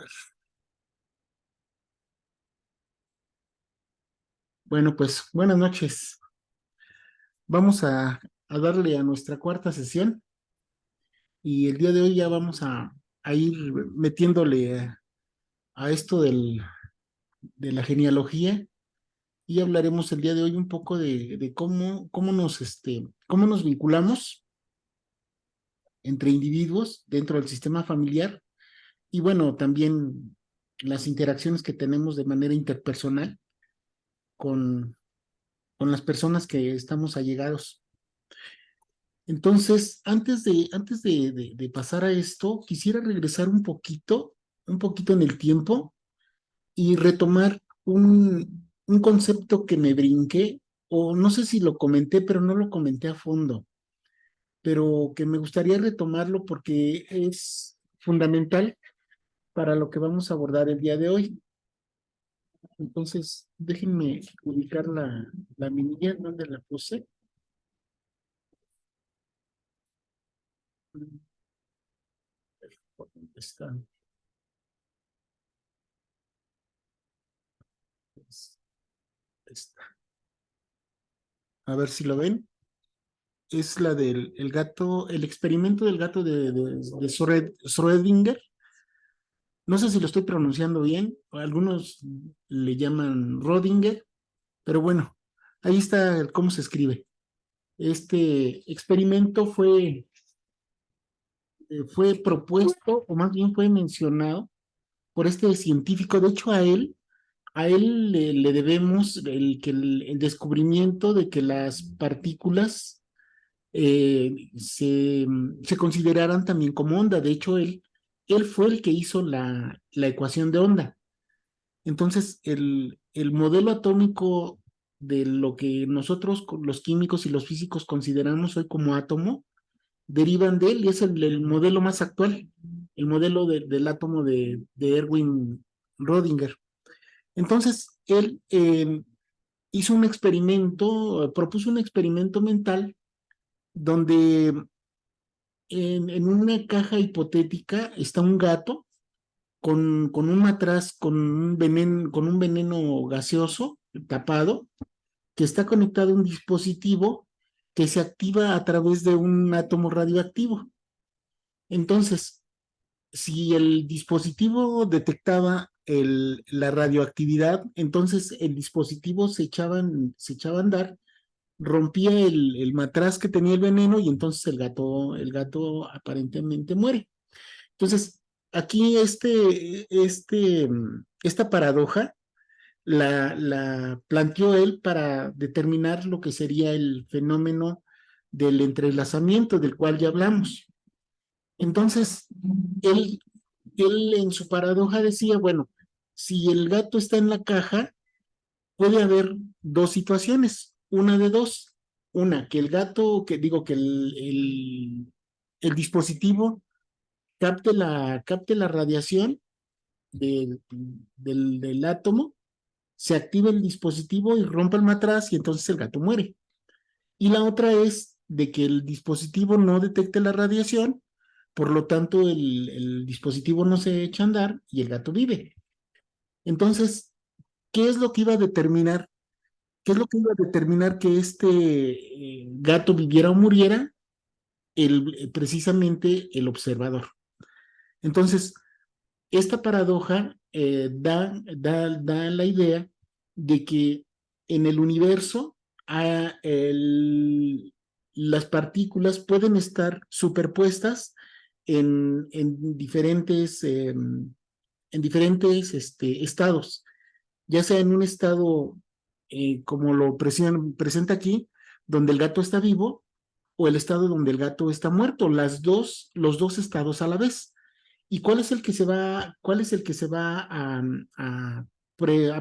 ver. Bueno, pues buenas noches. Vamos a darle a nuestra cuarta sesión y el día de hoy ya vamos a ir metiéndole a esto de la genealogía y hablaremos el día de hoy un poco de cómo nos vinculamos entre individuos dentro del sistema familiar y bueno, también las interacciones que tenemos de manera interpersonal con, con las personas que estamos allegados. Entonces, antes de pasar a esto, quisiera regresar un poquito en el tiempo y retomar un concepto que me brinqué, o no sé si lo comenté, pero no lo comenté a fondo, pero que me gustaría retomarlo porque es fundamental para lo que vamos a abordar el día de hoy. Entonces, déjenme ubicar la minilla donde la puse. ¿Por dónde está? Es esta. A ver si lo ven. Es la del el gato, el experimento del gato de Schrödinger. No sé si lo estoy pronunciando bien, algunos le llaman Rodinger, pero bueno, ahí está cómo se escribe. Este experimento fue propuesto, o más bien fue mencionado por este científico. De hecho, a él le debemos el descubrimiento de que las partículas se consideraran también como onda. De hecho, él fue el que hizo la ecuación de onda. Entonces, el modelo atómico de lo que nosotros, los químicos y los físicos, consideramos hoy como átomo, derivan de él y es el modelo más actual, el modelo del átomo de Erwin Rödinger. Entonces, él hizo un experimento, propuso un experimento mental donde en una caja hipotética está un gato con un matraz, con un veneno gaseoso tapado, que está conectado a un dispositivo que se activa a través de un átomo radioactivo. Entonces, si el dispositivo detectaba la radioactividad, entonces el dispositivo se echaba a andar, rompía el matraz que tenía el veneno y entonces el gato aparentemente muere. Entonces, aquí esta paradoja la planteó él para determinar lo que sería el fenómeno del entrelazamiento del cual ya hablamos. Entonces, él, él en su paradoja decía, bueno, si el gato está en la caja, puede haber dos situaciones, una de dos. Una, que el gato, que digo que el dispositivo capte la radiación del átomo, se activa el dispositivo y rompe el matraz y entonces el gato muere. Y la otra es de que el dispositivo no detecte la radiación, por lo tanto el dispositivo no se echa a andar y el gato vive. Entonces, ¿qué es lo que iba a determinar? ¿Qué es lo que iba a determinar que este gato viviera o muriera? Precisamente el observador. Entonces, esta paradoja da la idea de que en el universo las partículas pueden estar superpuestas en diferentes estados, ya sea en un estado como lo presenta aquí, donde el gato está vivo, o el estado donde el gato está muerto, los dos estados a la vez. ¿Y cuál es el que se va a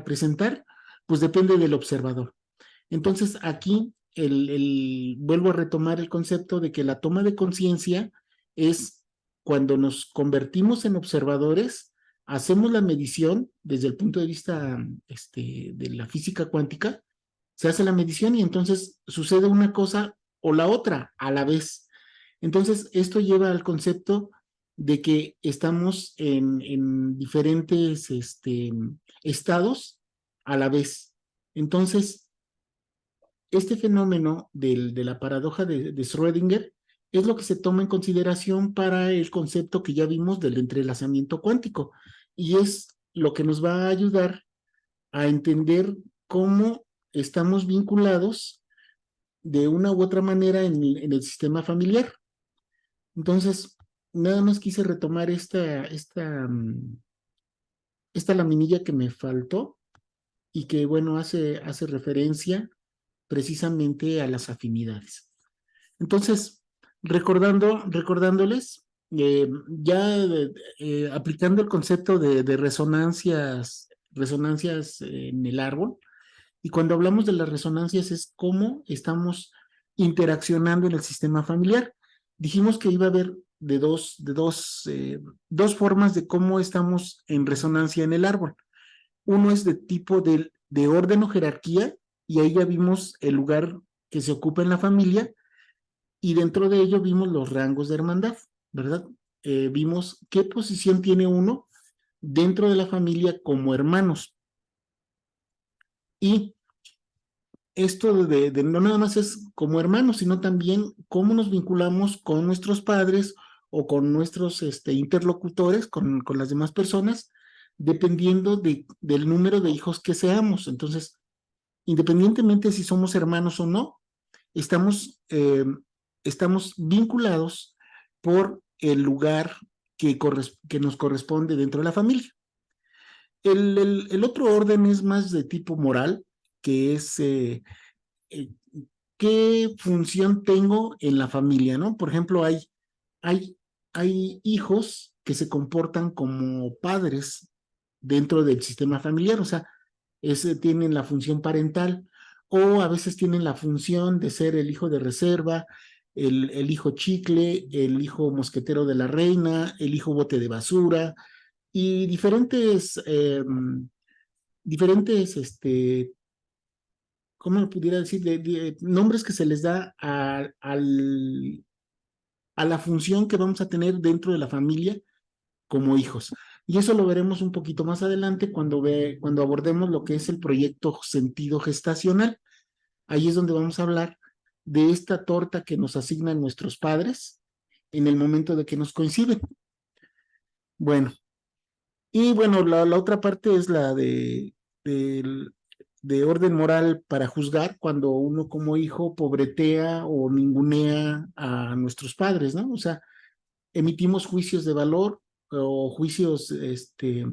presentar? Pues depende del observador. Entonces, aquí vuelvo a retomar el concepto de que la toma de conciencia es cuando nos convertimos en observadores, hacemos la medición desde el punto de vista de la física cuántica, se hace la medición y entonces sucede una cosa o la otra a la vez. Entonces, esto lleva al concepto de que estamos en diferentes estados a la vez. Entonces, este fenómeno de la paradoja de Schrödinger es lo que se toma en consideración para el concepto que ya vimos del entrelazamiento cuántico, y es lo que nos va a ayudar a entender cómo estamos vinculados de una u otra manera en el sistema familiar. Entonces, nada más quise retomar esta laminilla que me faltó y que, bueno, hace referencia precisamente a las afinidades. Entonces, recordándoles, ya aplicando el concepto de resonancias en el árbol, y cuando hablamos de las resonancias es cómo estamos interaccionando en el sistema familiar. Dijimos que iba a haber dos formas de cómo estamos en resonancia en el árbol. Uno es de tipo de orden o jerarquía, y ahí ya vimos el lugar que se ocupa en la familia, y dentro de ello vimos los rangos de hermandad, ¿verdad? Vimos qué posición tiene uno dentro de la familia como hermanos. Y esto no nada más es como hermanos, sino también cómo nos vinculamos con nuestros padres o con nuestros interlocutores, con las demás personas, dependiendo del número de hijos que seamos. Entonces, independientemente si somos hermanos o no, estamos vinculados por el lugar que nos corresponde dentro de la familia. El otro orden es más de tipo moral, que es eh, qué función tengo en la familia, ¿no? Por ejemplo, hay, hay hijos que se comportan como padres dentro del sistema familiar, o sea, tienen la función parental, o a veces tienen la función de ser el hijo de reserva, el hijo chicle, el hijo mosquetero de la reina, el hijo bote de basura, y diferentes ¿cómo lo pudiera decir? Nombres que se les da a la función que vamos a tener dentro de la familia como hijos. Y eso lo veremos un poquito más adelante cuando abordemos lo que es el proyecto sentido gestacional. Ahí es donde vamos a hablar de esta torta que nos asignan nuestros padres en el momento de que nos coinciden. Bueno, y bueno, la otra parte es la del- de orden moral para juzgar cuando uno como hijo pobretea o ningunea a nuestros padres, ¿no? O sea, emitimos juicios de valor o juicios que,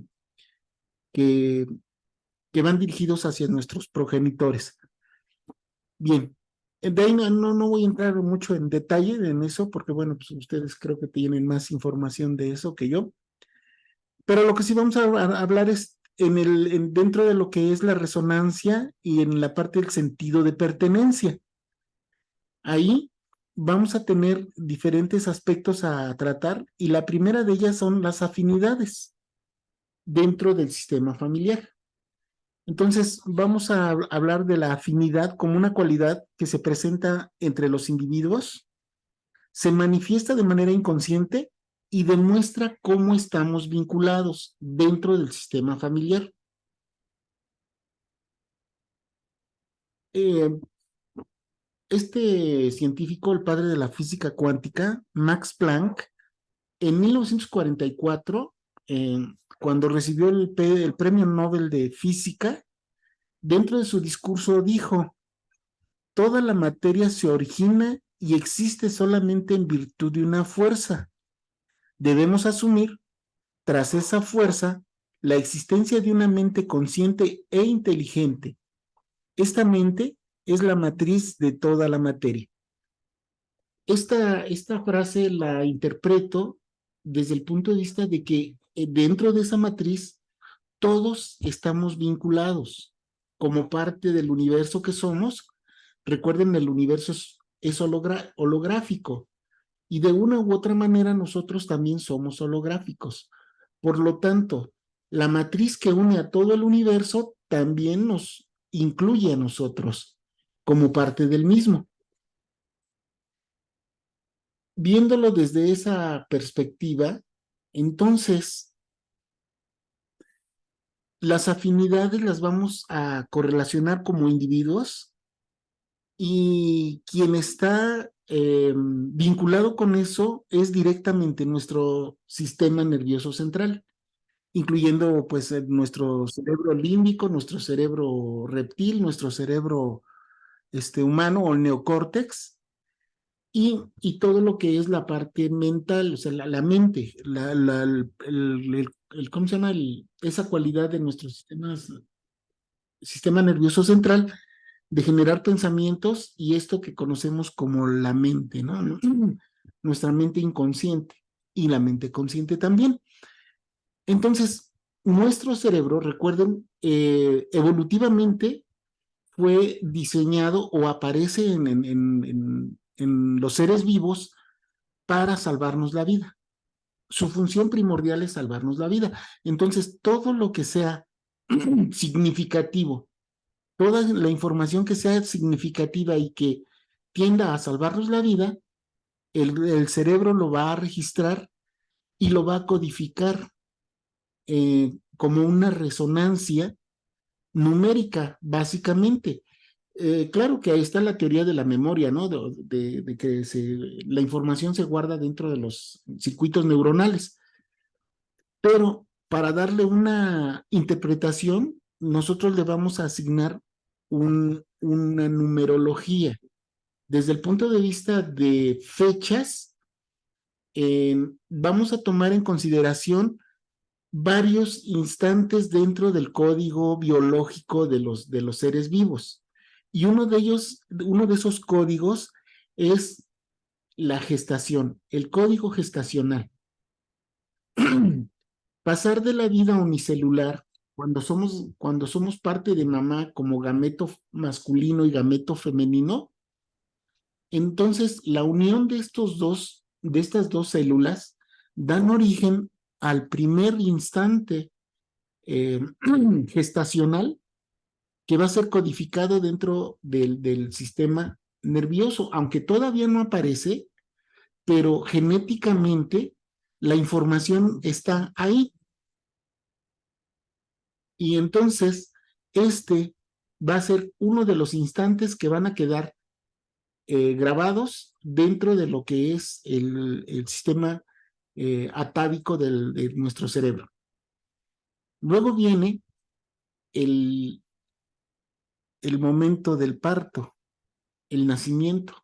que van dirigidos hacia nuestros progenitores. Bien, de ahí no voy a entrar mucho en detalle en eso porque, bueno, pues ustedes creo que tienen más información de eso que yo. Pero lo que sí vamos a hablar es dentro de lo que es la resonancia y en la parte del sentido de pertenencia. Ahí vamos a tener diferentes aspectos a tratar, y la primera de ellas son las afinidades dentro del sistema familiar. Entonces, vamos a hablar de la afinidad como una cualidad que se presenta entre los individuos, se manifiesta de manera inconsciente y demuestra cómo estamos vinculados dentro del sistema familiar. Eh, este científico, el padre de la física cuántica, Max Planck, en 1944, eh, cuando recibió el Premio Nobel de Física, dentro de su discurso dijo: toda la materia se origina y existe solamente en virtud de una fuerza. Debemos asumir, tras esa fuerza, la existencia de una mente consciente e inteligente. Esta mente es la matriz de toda la materia. Esta frase la interpreto desde el punto de vista de que dentro de esa matriz todos estamos vinculados como parte del universo que somos. Recuerden, el universo es holográfico, y de una u otra manera nosotros también somos holográficos. Por lo tanto, la matriz que une a todo el universo también nos incluye a nosotros como parte del mismo. Viéndolo desde esa perspectiva, Entonces, las afinidades las vamos a correlacionar como individuos y quien está vinculado con eso es directamente nuestro sistema nervioso central, incluyendo pues nuestro cerebro límbico, nuestro cerebro reptil, nuestro cerebro humano o neocórtex y todo lo que es la parte mental, o sea, la mente, ¿cómo se llama? Esa cualidad de nuestro sistema nervioso central de generar pensamientos y esto que conocemos como la mente, ¿no? Nuestra mente inconsciente y la mente consciente también. Entonces, nuestro cerebro, recuerden, evolutivamente fue diseñado o aparece en los seres vivos para salvarnos la vida. Su función primordial es salvarnos la vida. Entonces, todo lo que sea significativo, toda la información que sea significativa y que tienda a salvarnos la vida, el cerebro lo va a registrar y lo va a codificar como una resonancia numérica, básicamente. Claro que ahí está la teoría de la memoria, ¿no? De que la información se guarda dentro de los circuitos neuronales, pero para darle una interpretación, nosotros le vamos a asignar una numerología. Desde el punto de vista de fechas, vamos a tomar en consideración varios instantes dentro del código biológico de los seres vivos. Y uno de esos códigos es la gestación, el código gestacional. Pasar de la vida unicelular, cuando somos parte de mamá como gameto masculino y gameto femenino, entonces la unión de estas dos células, dan origen al primer instante eh, gestacional que va a ser codificado dentro del sistema nervioso, aunque todavía no aparece, pero genéticamente la información está ahí. Y entonces, este va a ser uno de los instantes que van a quedar grabados dentro de lo que es el sistema atávico de nuestro cerebro. Luego viene el, el momento del parto, el nacimiento.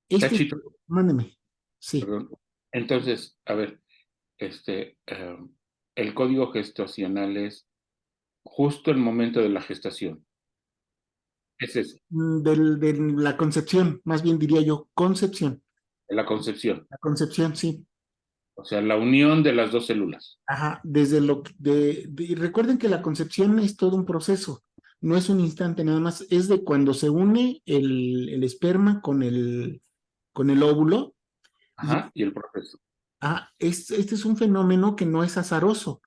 Este, Cachito, mándeme, sí, perdón. Entonces, a ver, el código gestacional es justo el momento de la gestación. Es ese, de la concepción, más bien diría yo, concepción. de la concepción. La concepción, sí. O sea, la unión de las dos células. Ajá, desde recuerden que la concepción es todo un proceso, no es un instante nada más, es de cuando se une el esperma con el óvulo, y Ajá, y el proceso. este es un fenómeno que no es azaroso.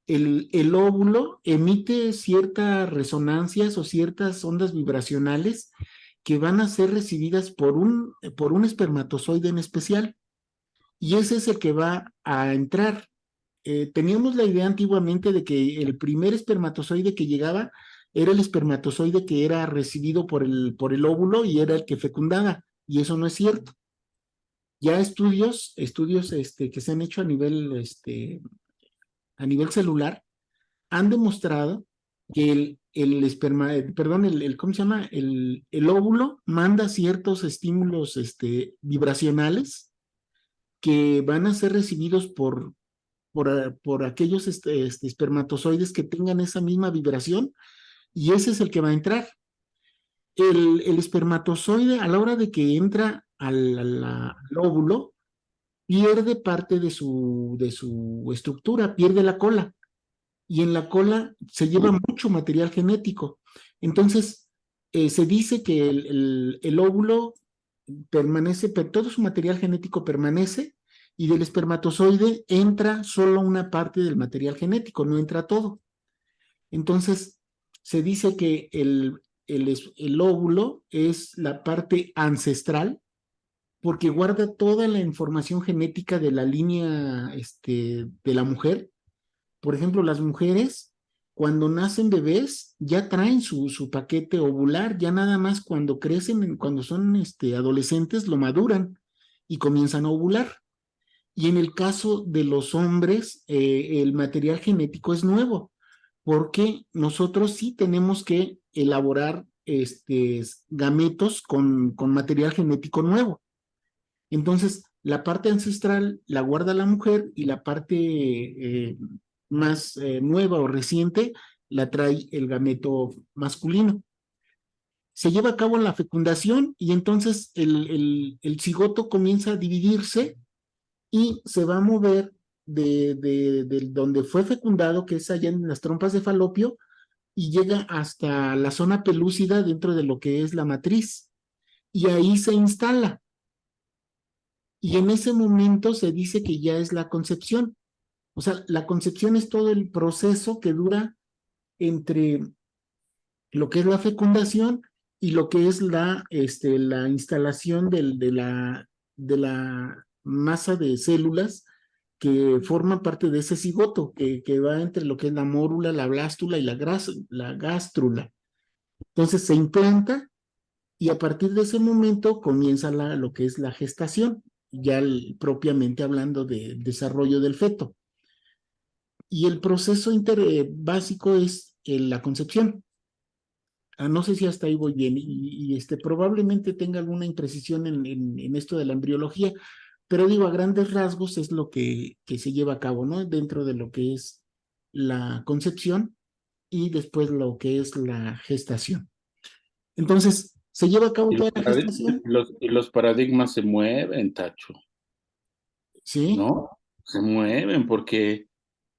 El óvulo emite ciertas resonancias o ciertas ondas vibracionales que van a ser recibidas por un espermatozoide en especial, y ese es el que va a entrar. Teníamos la idea antiguamente de que el primer espermatozoide que llegaba era el espermatozoide que era recibido por el óvulo y era el que fecundaba, y eso no es cierto. Ya estudios que se han hecho a nivel celular han demostrado que ¿cómo se llama? El óvulo manda ciertos estímulos vibracionales que van a ser recibidos por aquellos espermatozoides que tengan esa misma vibración, y ese es el que va a entrar. El espermatozoide, a la hora de que entra al óvulo, pierde parte de su estructura, pierde la cola, y en la cola se lleva mucho material genético. Entonces, se dice que el óvulo permanece, pero todo su material genético permanece, y del espermatozoide entra solo una parte del material genético, no entra todo. Entonces, se dice que el óvulo es la parte ancestral porque guarda toda la información genética de la línea de la mujer. Por ejemplo, las mujeres, cuando nacen bebés, ya traen su paquete ovular, ya nada más cuando crecen, cuando son adolescentes, lo maduran y comienzan a ovular. Y en el caso de los hombres, el material genético es nuevo, porque nosotros sí tenemos que elaborar gametos con material genético nuevo. Entonces, la parte ancestral la guarda la mujer y la parte más nueva o reciente la trae el gameto masculino. Se lleva a cabo la fecundación y entonces el cigoto comienza a dividirse y se va a mover de donde fue fecundado, que es allá en las trompas de falopio, y llega hasta la zona pelúcida dentro de lo que es la matriz. Y ahí se instala. Y en ese momento se dice que ya es la concepción. O sea, la concepción es todo el proceso que dura entre lo que es la fecundación y lo que es la instalación de la masa de células que forman parte de ese cigoto, que va entre lo que es la mórula, la blástula y la gástrula. Entonces se implanta y a partir de ese momento comienza lo que es la gestación, ya propiamente hablando de desarrollo del feto. Y el proceso básico es la concepción. No sé si hasta ahí voy bien y probablemente tenga alguna imprecisión en esto de la embriología, pero digo, a grandes rasgos es lo que se lleva a cabo, ¿no? Dentro de lo que es la concepción y después lo que es la gestación. Entonces, se lleva a cabo Y toda la gestación, los paradigmas se mueven, Tacho, ¿sí? ¿no? Se mueven porque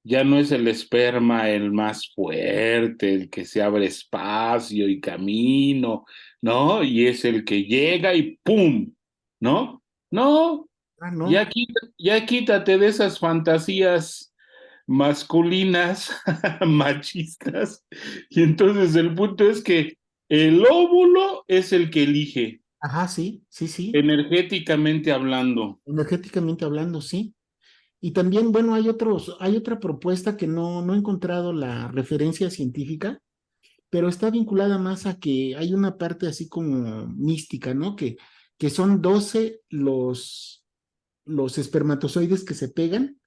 ya no es el esperma el más fuerte, el que se abre espacio y camino, ¿no? Y es el que llega y ¡pum! ¿No? No, Ah, no. ya quítate de esas fantasías masculinas, machistas. Y entonces el punto es que el óvulo es el que elige, Ajá, sí, sí, sí. energéticamente hablando. Energéticamente hablando, sí. Y también, bueno, hay otra propuesta que no he encontrado la referencia científica, pero está vinculada más a que hay una parte así como mística, ¿no? Que son 12 los espermatozoides que se pegan.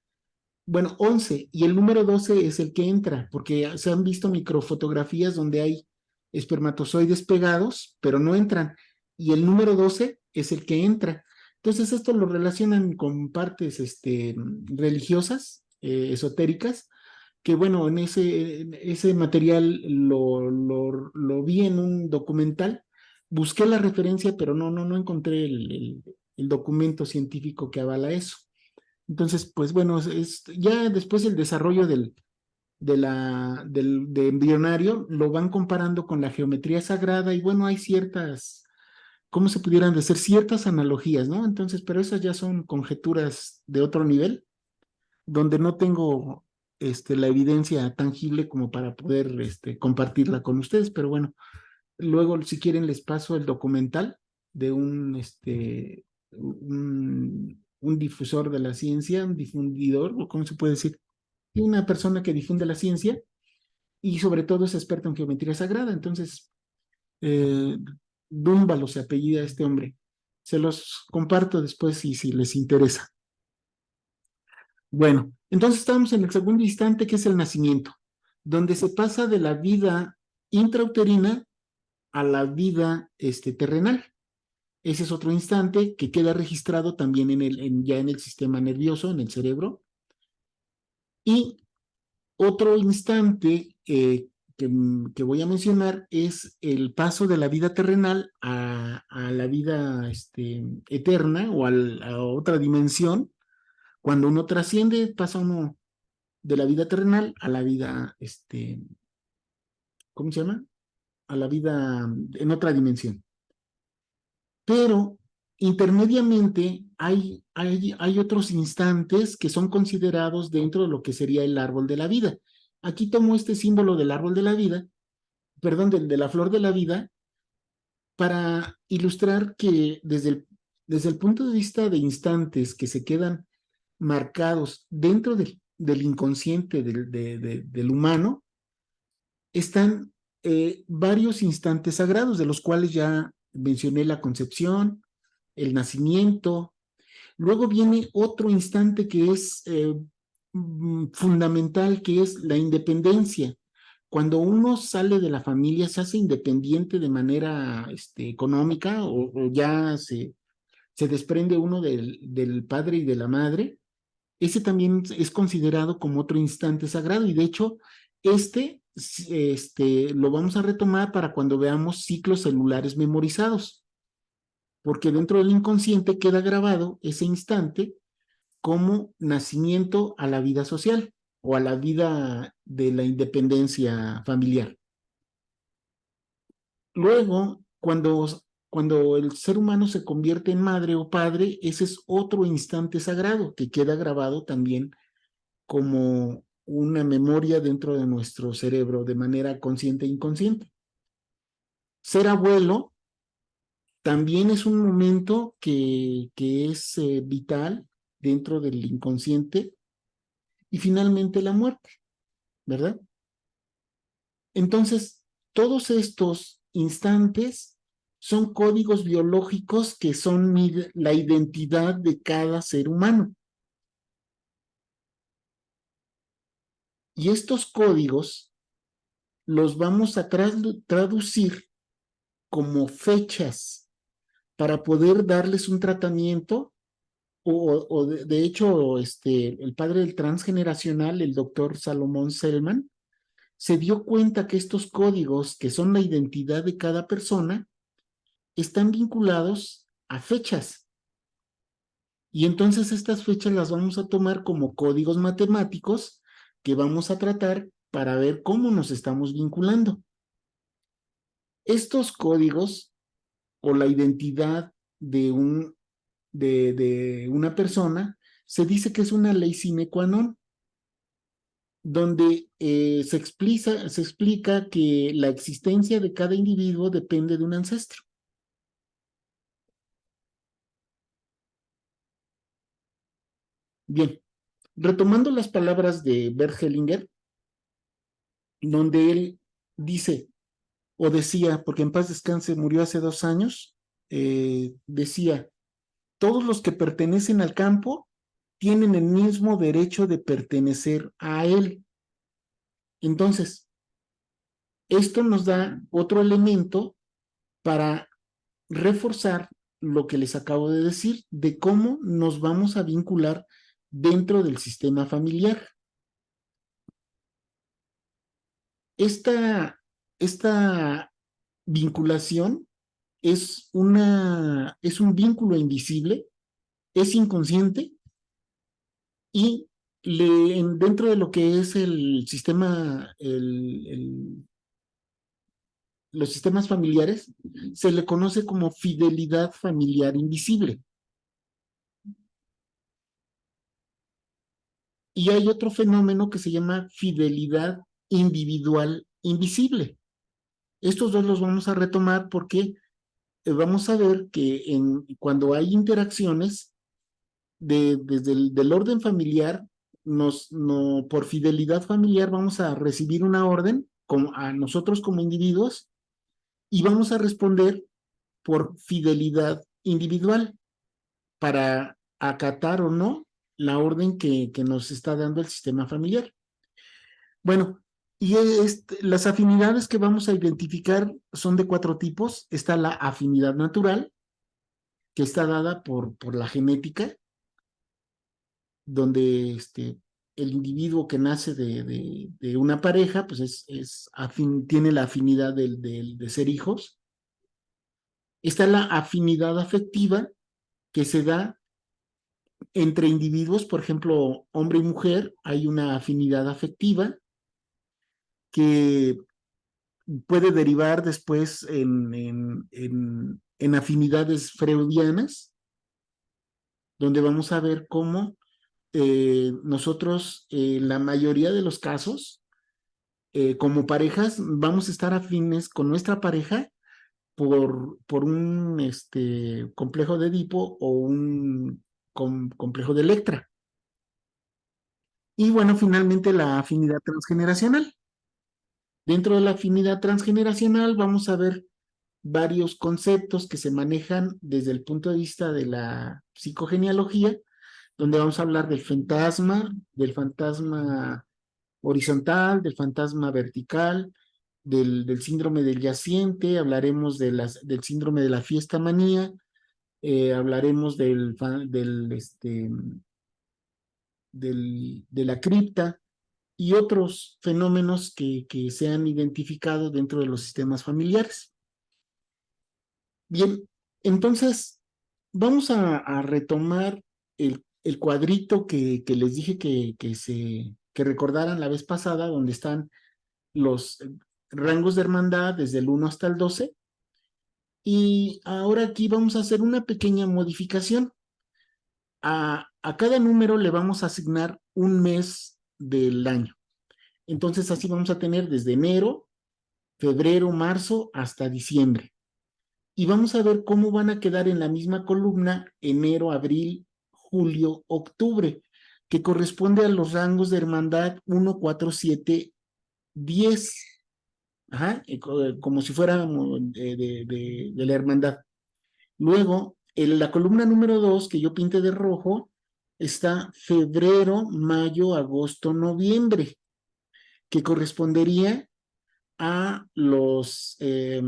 Bueno, 11, y el número 12 es el que entra, porque se han visto microfotografías donde hay espermatozoides pegados, pero no entran, y el número 12 es el que entra. Entonces, esto lo relacionan con partes religiosas, esotéricas, que bueno, en ese material lo vi en un documental, busqué la referencia, pero no encontré el documento científico que avala eso. Entonces, pues bueno, ya después el desarrollo de embrionario lo van comparando con la geometría sagrada y bueno, hay ciertas, ¿cómo se pudieran decir? Ciertas analogías, ¿no? Entonces, pero esas ya son conjeturas de otro nivel, donde no tengo la evidencia tangible como para poder compartirla con ustedes, pero bueno, luego si quieren les paso el documental de un difusor de la ciencia, un difundidor, o cómo se puede decir, y una persona que difunde la ciencia y sobre todo es experto en geometría sagrada. Entonces, eh, Dúmbalo se apellida este hombre. Se los comparto después si les interesa. Bueno, entonces estamos en el segundo instante que es el nacimiento, donde se pasa de la vida intrauterina a la vida terrenal. Ese es otro instante que queda registrado también ya en el sistema nervioso, en el cerebro. Y otro instante que voy a mencionar es el paso de la vida terrenal a la vida eterna o a otra dimensión. Cuando uno trasciende, pasa uno de la vida terrenal a la vida, ¿cómo se llama? A la vida en otra dimensión. Pero intermediamente hay otros instantes que son considerados dentro de lo que sería el árbol de la vida. Aquí tomo este símbolo del árbol de la vida, perdón, de la flor de la vida, para ilustrar que Desde el punto de vista de instantes que se quedan marcados dentro del inconsciente del humano, están varios instantes sagrados, de los cuales ya mencioné la concepción, el nacimiento. Luego viene otro instante que es fundamental, que es la independencia. Cuando uno sale de la familia, se hace independiente de manera económica, o ya se desprende uno del padre y de la madre. Ese también es considerado como otro instante sagrado, y de hecho, lo vamos a retomar para cuando veamos ciclos celulares memorizados, porque dentro del inconsciente queda grabado ese instante como nacimiento a la vida social o a la vida de la independencia familiar. Luego, cuando el ser humano se convierte en madre o padre, ese es otro instante sagrado que queda grabado también como una memoria dentro de nuestro cerebro de manera consciente e inconsciente. Ser abuelo también es un momento que es vital dentro del inconsciente. Y finalmente la muerte, ¿verdad? Entonces, todos estos instantes son códigos biológicos que son la identidad de cada ser humano. Y estos códigos los vamos a traducir como fechas para poder darles un tratamiento, o de hecho, el padre del transgeneracional, el doctor Salomón Selman, se dio cuenta que estos códigos, que son la identidad de cada persona, están vinculados a fechas. Y entonces estas fechas las vamos a tomar como códigos matemáticos que vamos a tratar para ver cómo nos estamos vinculando. Estos códigos, o la identidad de una persona, se dice que es una ley sine qua non, donde se explica que la existencia de cada individuo depende de un ancestro. Bien, retomando las palabras de Bert Hellinger, donde él dice, o decía, porque en paz descanse, murió hace 2 años, decía, todos los que pertenecen al campo tienen el mismo derecho de pertenecer a él. Entonces, esto nos da otro elemento para reforzar lo que les acabo de decir, de cómo nos vamos a vincular dentro del sistema familiar. Esta vinculación es un vínculo invisible, es inconsciente, y dentro de lo que es el sistema, los sistemas familiares, se le conoce como fidelidad familiar invisible. Y hay otro fenómeno que se llama fidelidad individual invisible. Estos dos los vamos a retomar porque vamos a ver que cuando hay interacciones desde del orden familiar, por fidelidad familiar vamos a recibir una orden a nosotros como individuos, y vamos a responder por fidelidad individual para acatar o no la orden que nos está dando el sistema familiar. Bueno, y las afinidades que vamos a identificar son de 4 tipos. Está la afinidad natural, que está dada por la genética, donde el individuo que nace de una pareja, pues tiene la afinidad de ser hijos. Está la afinidad afectiva, que se da entre individuos, por ejemplo, hombre y mujer, hay una afinidad afectiva que puede derivar después en afinidades freudianas, donde vamos a ver cómo nosotros, la mayoría de los casos, como parejas, vamos a estar afines con nuestra pareja por un complejo de Edipo o un complejo de Electra. Y bueno, finalmente la afinidad transgeneracional. Dentro de la afinidad transgeneracional vamos a ver varios conceptos que se manejan desde el punto de vista de la psicogenealogía, donde vamos a hablar del fantasma horizontal, del fantasma vertical, del síndrome del yaciente, hablaremos del síndrome de la fiesta manía, hablaremos de la cripta y otros fenómenos que se han identificado dentro de los sistemas familiares. Bien, entonces vamos a retomar el cuadrito que les dije que recordaran la vez pasada, donde están los rangos de hermandad desde el 1 hasta el 12. Y ahora aquí vamos a hacer una pequeña modificación. A cada número le vamos a asignar un mes del año. Entonces así vamos a tener desde enero, febrero, marzo hasta diciembre. Y vamos a ver cómo van a quedar en la misma columna enero, abril, julio, octubre, que corresponde a los rangos de hermandad 1, 4, 7, 10. Ajá, como si fuera de la hermandad. Luego, en la columna número 2, que yo pinté de rojo, está febrero, mayo, agosto, noviembre, que correspondería a ¿cómo se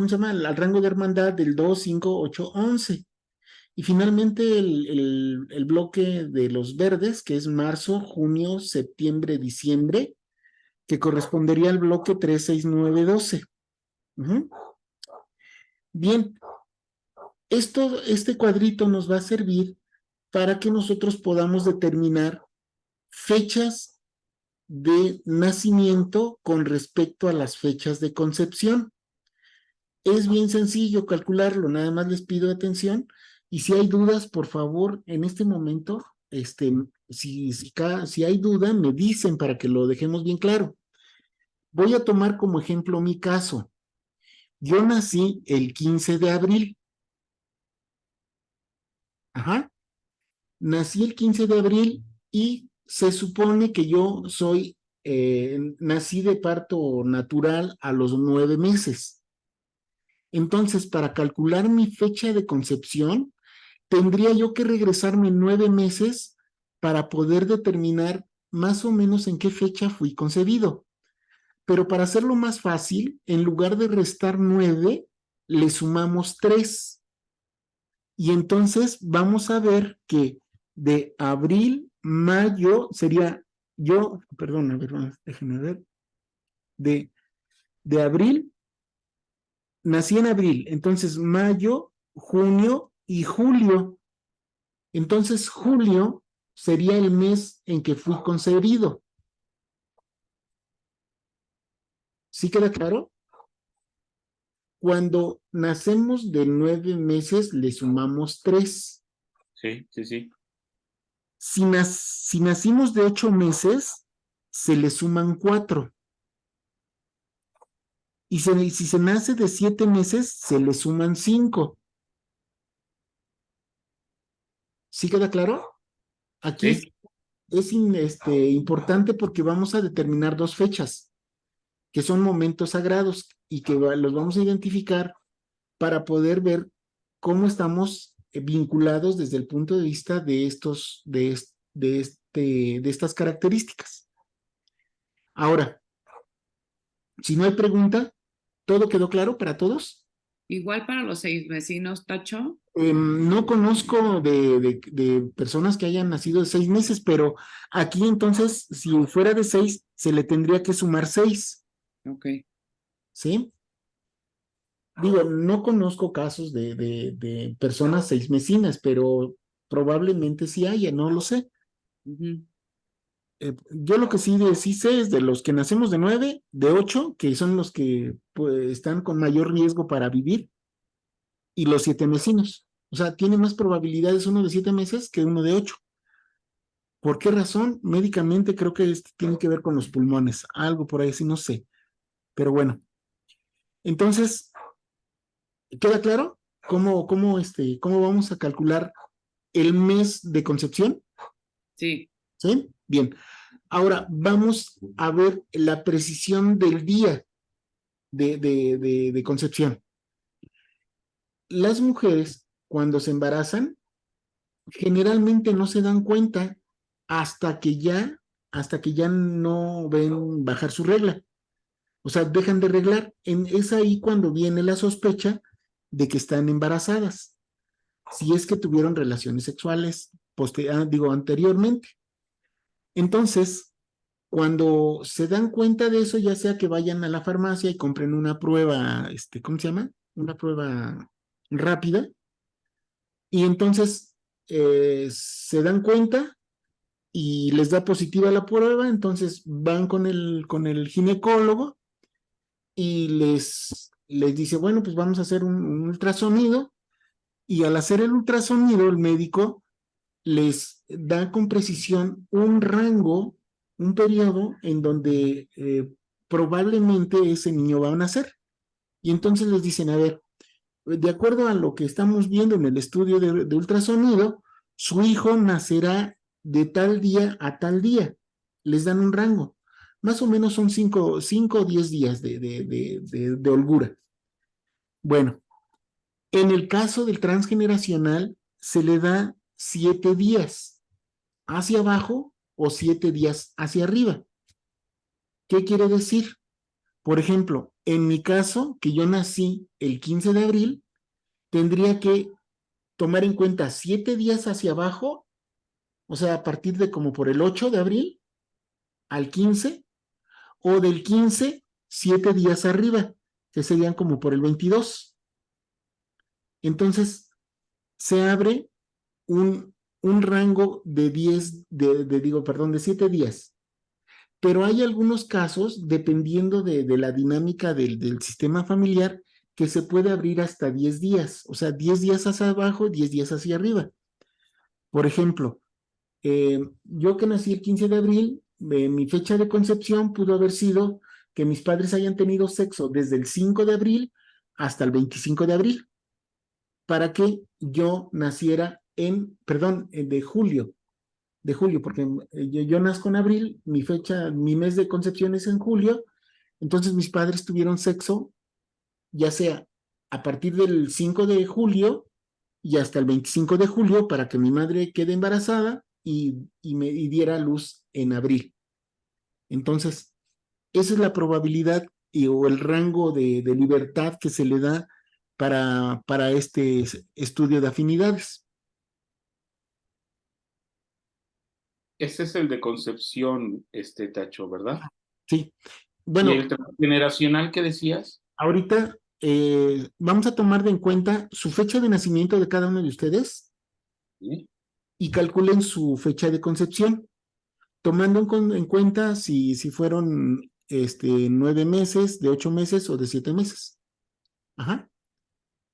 llama? Al rango de hermandad del 2, 5, 8, 11. Y finalmente el bloque de los verdes, que es marzo, junio, septiembre, diciembre, que correspondería al bloque 3, 6, 9, 12. Bien, este cuadrito nos va a servir para que nosotros podamos determinar fechas de nacimiento con respecto a las fechas de concepción. Es bien sencillo calcularlo, nada más les pido atención y si hay dudas, por favor, en este momento, si hay duda, me dicen para que lo dejemos bien claro. Voy a tomar como ejemplo mi caso. Yo nací el 15 de abril. Ajá. Nací el 15 de abril y se supone que yo nací de parto natural a los 9 meses. Entonces, para calcular mi fecha de concepción, tendría yo que regresarme 9 meses para poder determinar más o menos en qué fecha fui concebido. Pero para hacerlo más fácil, en lugar de restar 9, le sumamos 3. Y entonces vamos a ver que de abril, mayo, perdón, a ver, déjenme ver, de, de abril, nací en abril, entonces mayo, junio y julio. Entonces julio sería el mes en que fui concebido. ¿Sí queda claro? Cuando nacemos de 9 meses, le sumamos 3. Sí, sí, sí. Si nacimos de 8 meses, se le suman 4. Y si se nace de 7 meses, se le suman 5. ¿Sí queda claro? Aquí Sí. es importante porque vamos a determinar 2 fechas, que son momentos sagrados y que los vamos a identificar para poder ver cómo estamos vinculados desde el punto de vista de estas características. Ahora, si no hay pregunta, ¿todo quedó claro para todos? Igual para los 6 vecinos, Tacho. No conozco de personas que hayan nacido de 6 meses, pero aquí entonces, si fuera de 6, se le tendría que sumar 6, Ok. ¿sí? Digo, no conozco casos de personas 6 mesinas, pero probablemente sí haya, no lo sé. Yo lo que sí sé es de los que nacemos de 9, de 8, que son los que pues, están con mayor riesgo para vivir, y los 7 mesinos. O sea, tiene más probabilidades uno de 7 meses que uno de 8. ¿Por qué razón? Médicamente creo que tiene que ver con los pulmones, algo por ahí, sí, no sé. Pero bueno, entonces, ¿queda claro cómo vamos a calcular el mes de concepción? Sí, ¿Sí? Bien. Ahora vamos a ver la precisión del día de concepción. Las mujeres, cuando se embarazan, generalmente no se dan cuenta hasta que ya, hasta que ya no ven bajar su regla. O sea, dejan de reglar. Es ahí cuando viene la sospecha de que están embarazadas, si es que tuvieron relaciones sexuales, anteriormente. Entonces, cuando se dan cuenta de eso, ya sea que vayan a la farmacia y compren una prueba, ¿cómo se llama? Una prueba rápida, y entonces se dan cuenta y les da positiva la prueba, entonces van con el ginecólogo y les dice, bueno, pues vamos a hacer un ultrasonido, y al hacer el ultrasonido, el médico les da con precisión un rango, un periodo en donde probablemente ese niño va a nacer. Y entonces les dicen, a ver, de acuerdo a lo que estamos viendo en el estudio de ultrasonido, su hijo nacerá de tal día a tal día. Les dan un rango. Más o menos son 5 o 10 días de holgura. Bueno, en el caso del transgeneracional, se le da 7 días hacia abajo o 7 días hacia arriba. ¿Qué quiere decir? Por ejemplo, en mi caso, que yo nací el 15 de abril, tendría que tomar en cuenta 7 días hacia abajo, o sea, a partir de como por el 8 de abril al 15, o del 15, 7 días arriba, que serían como por el 22. Entonces, se abre un rango de 10, de 7 días. Pero hay algunos casos, dependiendo de la dinámica del sistema familiar, que se puede abrir hasta 10 días, o sea, 10 días hacia abajo, 10 días hacia arriba. Por ejemplo, yo que nací el 15 de abril, mi fecha de concepción pudo haber sido que mis padres hayan tenido sexo desde el 5 de abril hasta el 25 de abril, para que yo naciera de julio, porque yo nazco en abril, mi mes de concepción es en julio, entonces mis padres tuvieron sexo, ya sea a partir del 5 de julio y hasta el 25 de julio, para que mi madre quede embarazada y diera a luz en abril. Entonces, esa es la probabilidad o el rango de libertad que se le da para este estudio de afinidades. Ese es el de concepción, Tacho, ¿verdad? Sí. ¿Y Bueno, el transgeneracional que decías? ahorita vamos a tomar en cuenta su fecha de nacimiento de cada uno de ustedes ¿Sí? y calculen su fecha de concepción, tomando en cuenta si fueron 9 meses, de 8 meses o de 7 meses. Ajá. ¿Sí?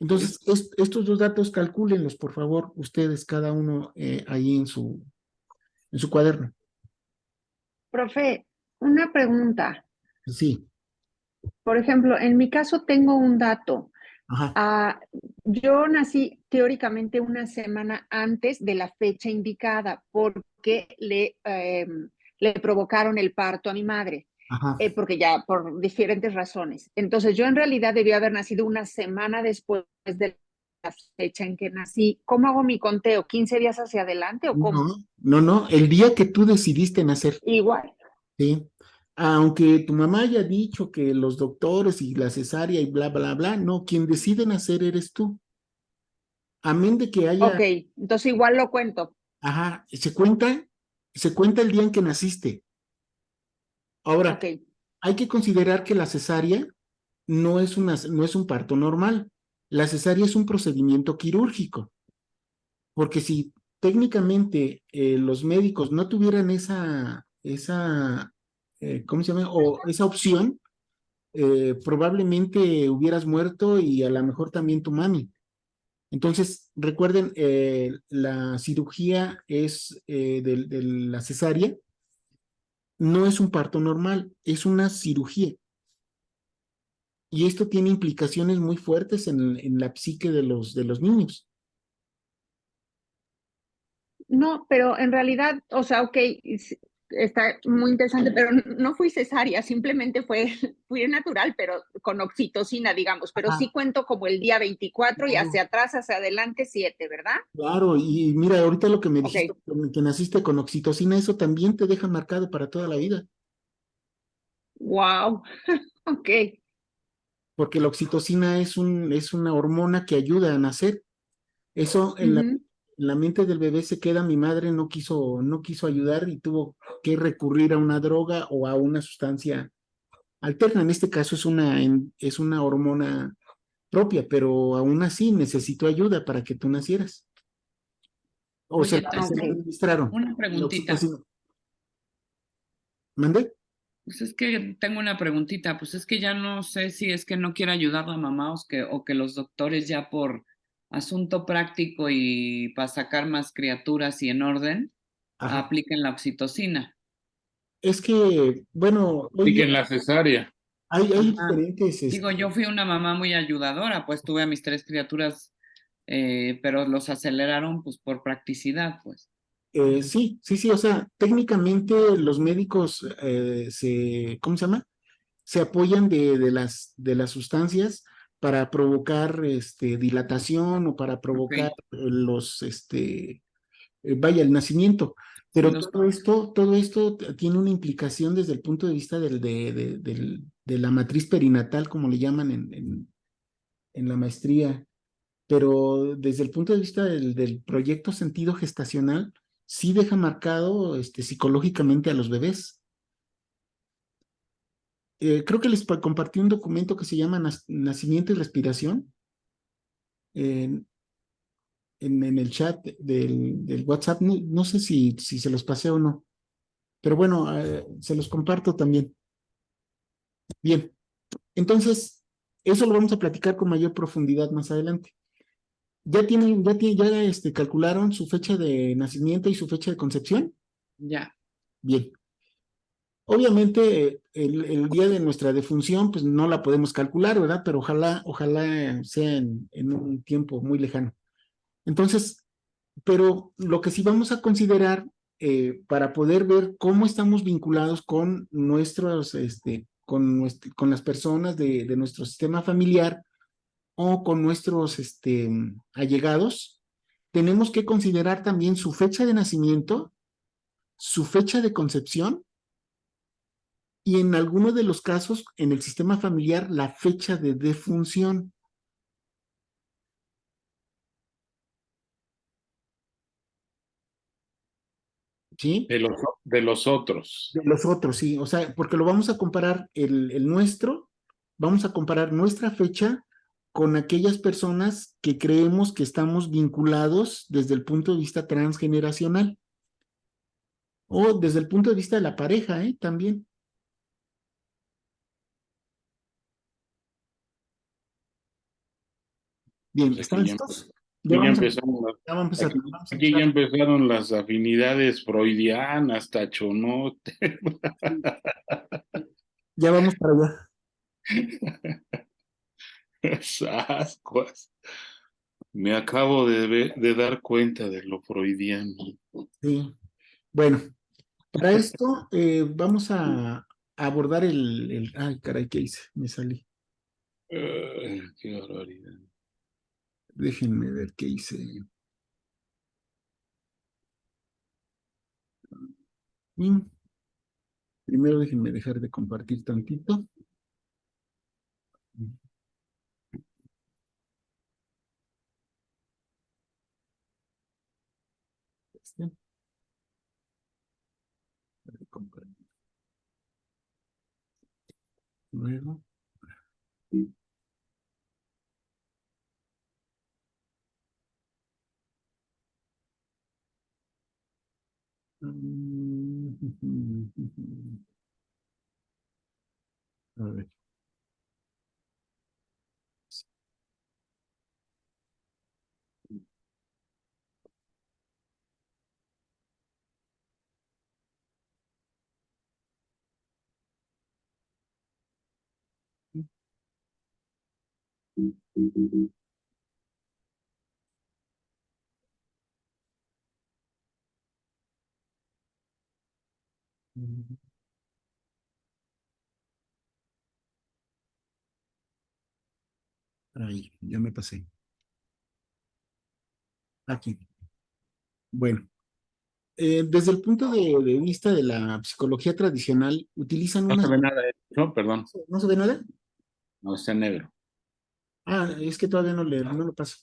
Entonces, estos dos datos calcúlenlos, por favor, ustedes, cada uno ahí en su cuaderno. Profe, una pregunta. Sí, Por ejemplo, en mi caso tengo un dato. ajá, Ah, yo nací teóricamente una semana antes de la fecha indicada porque le provocaron el parto a mi madre, ajá. porque ya por diferentes razones. Entonces yo en realidad debía haber nacido una semana después de la fecha en que nací. ¿Cómo hago mi conteo? ¿15 días hacia adelante o cómo? No, no, no, el día que tú decidiste nacer. Igual. Sí, aunque tu mamá haya dicho que los doctores y la cesárea y bla, bla, bla, no, quien decide nacer eres tú. Amén de que haya, Ok, entonces igual lo cuento. ajá, se cuenta el día en que naciste. Ok, Ahora, hay que considerar que la cesárea no es un parto normal. La cesárea es un procedimiento quirúrgico, porque si técnicamente los médicos no tuvieran ¿cómo se llama? O esa opción, probablemente hubieras muerto y a lo mejor también tu mami. Entonces, recuerden, la cirugía de la cesárea no es un parto normal, es una cirugía. y esto tiene implicaciones muy fuertes en la psique de los niños. No, pero en realidad, o sea, ok, está muy interesante, pero no fui cesárea, simplemente fui natural, pero con oxitocina, digamos, pero Ajá, sí cuento como el día 24 y claro, hacia atrás, hacia adelante 7, ¿verdad? claro, y mira, ahorita lo que me Ok, dijiste, que naciste con oxitocina, eso también te deja marcado para toda la vida, wow, ok. porque la oxitocina es una hormona que ayuda a nacer. Eso Ujú, en la mente del bebé se queda, mi madre no quiso ayudar y tuvo que recurrir a una droga o a una sustancia alterna. En este caso es una hormona propia, pero aún así necesitó ayuda para que tú nacieras. O Oye, se la ok. administraron. una La preguntita. oxitocina. ¿Mandé? Pues es que tengo una preguntita, pues es que ya no sé si es que no quiere ayudar la mamá o que los doctores ya por asunto práctico y para sacar más criaturas y en orden, Ajá. apliquen la oxitocina. Es que, bueno, Y hoy que día en la cesárea. hay Ajá. diferentes, Digo, yo fui una mamá muy ayudadora, pues tuve a mis tres criaturas, pero los aceleraron pues por practicidad, pues. sí, sí, sí, o sea, técnicamente los médicos ¿cómo se llama? Se apoyan de las sustancias para provocar dilatación o para Ok. provocar vaya, el nacimiento. Sí, Pero los... todo esto tiene una implicación desde el punto de vista de la matriz perinatal, como le llaman en la maestría. Pero desde el punto de vista del proyecto sentido gestacional, sí deja marcado psicológicamente a los bebés. Creo que compartí un documento que se llama Nacimiento y Respiración en, en el chat del WhatsApp. No, no sé si se los pasé o no, pero bueno, se los comparto también. Bien, entonces, eso lo vamos a platicar con mayor profundidad más adelante. Ya calcularon su fecha de nacimiento y su fecha de concepción. Ya. Bien. Obviamente, el día de nuestra defunción, pues no la podemos calcular, ¿verdad? Pero ojalá sea en un tiempo muy lejano. Entonces, pero lo que sí vamos a considerar para poder ver cómo estamos vinculados con con las personas de nuestro sistema familiar o con nuestros allegados, tenemos que considerar también su fecha de nacimiento, su fecha de concepción y en algunos de los casos, en el sistema familiar, la fecha de defunción. ¿Sí? De los otros. De los otros, sí, o sea, porque lo vamos a comparar el nuestro, vamos a comparar nuestra fecha con aquellas personas que creemos que estamos vinculados desde el punto de vista transgeneracional o desde el punto de vista de la pareja, también. Bien, Pues ¿están aquí listos? Ya aquí ya vamos a, empezaron ya vamos a empezar, aquí, vamos a aquí ya empezar. empezaron las afinidades freudianas, tachonote. Ya vamos para allá. Ascuas. Me acabo de dar cuenta de lo freudiano. Sí. Bueno, para esto vamos a abordar ay, caray, ¿qué hice? Me salí. Qué barbaridad. Déjenme ver qué hice. Mm, Primero déjenme dejar de compartir tantito. Este, de compartir. Luego. A ver. Ahí, ya me pasé. Aquí. Bueno, desde el punto de vista de la psicología tradicional, utilizan No se unas... ve nada, no, perdón, ¿No se ve nada? no está en negro. Ah, es que todavía no lo paso.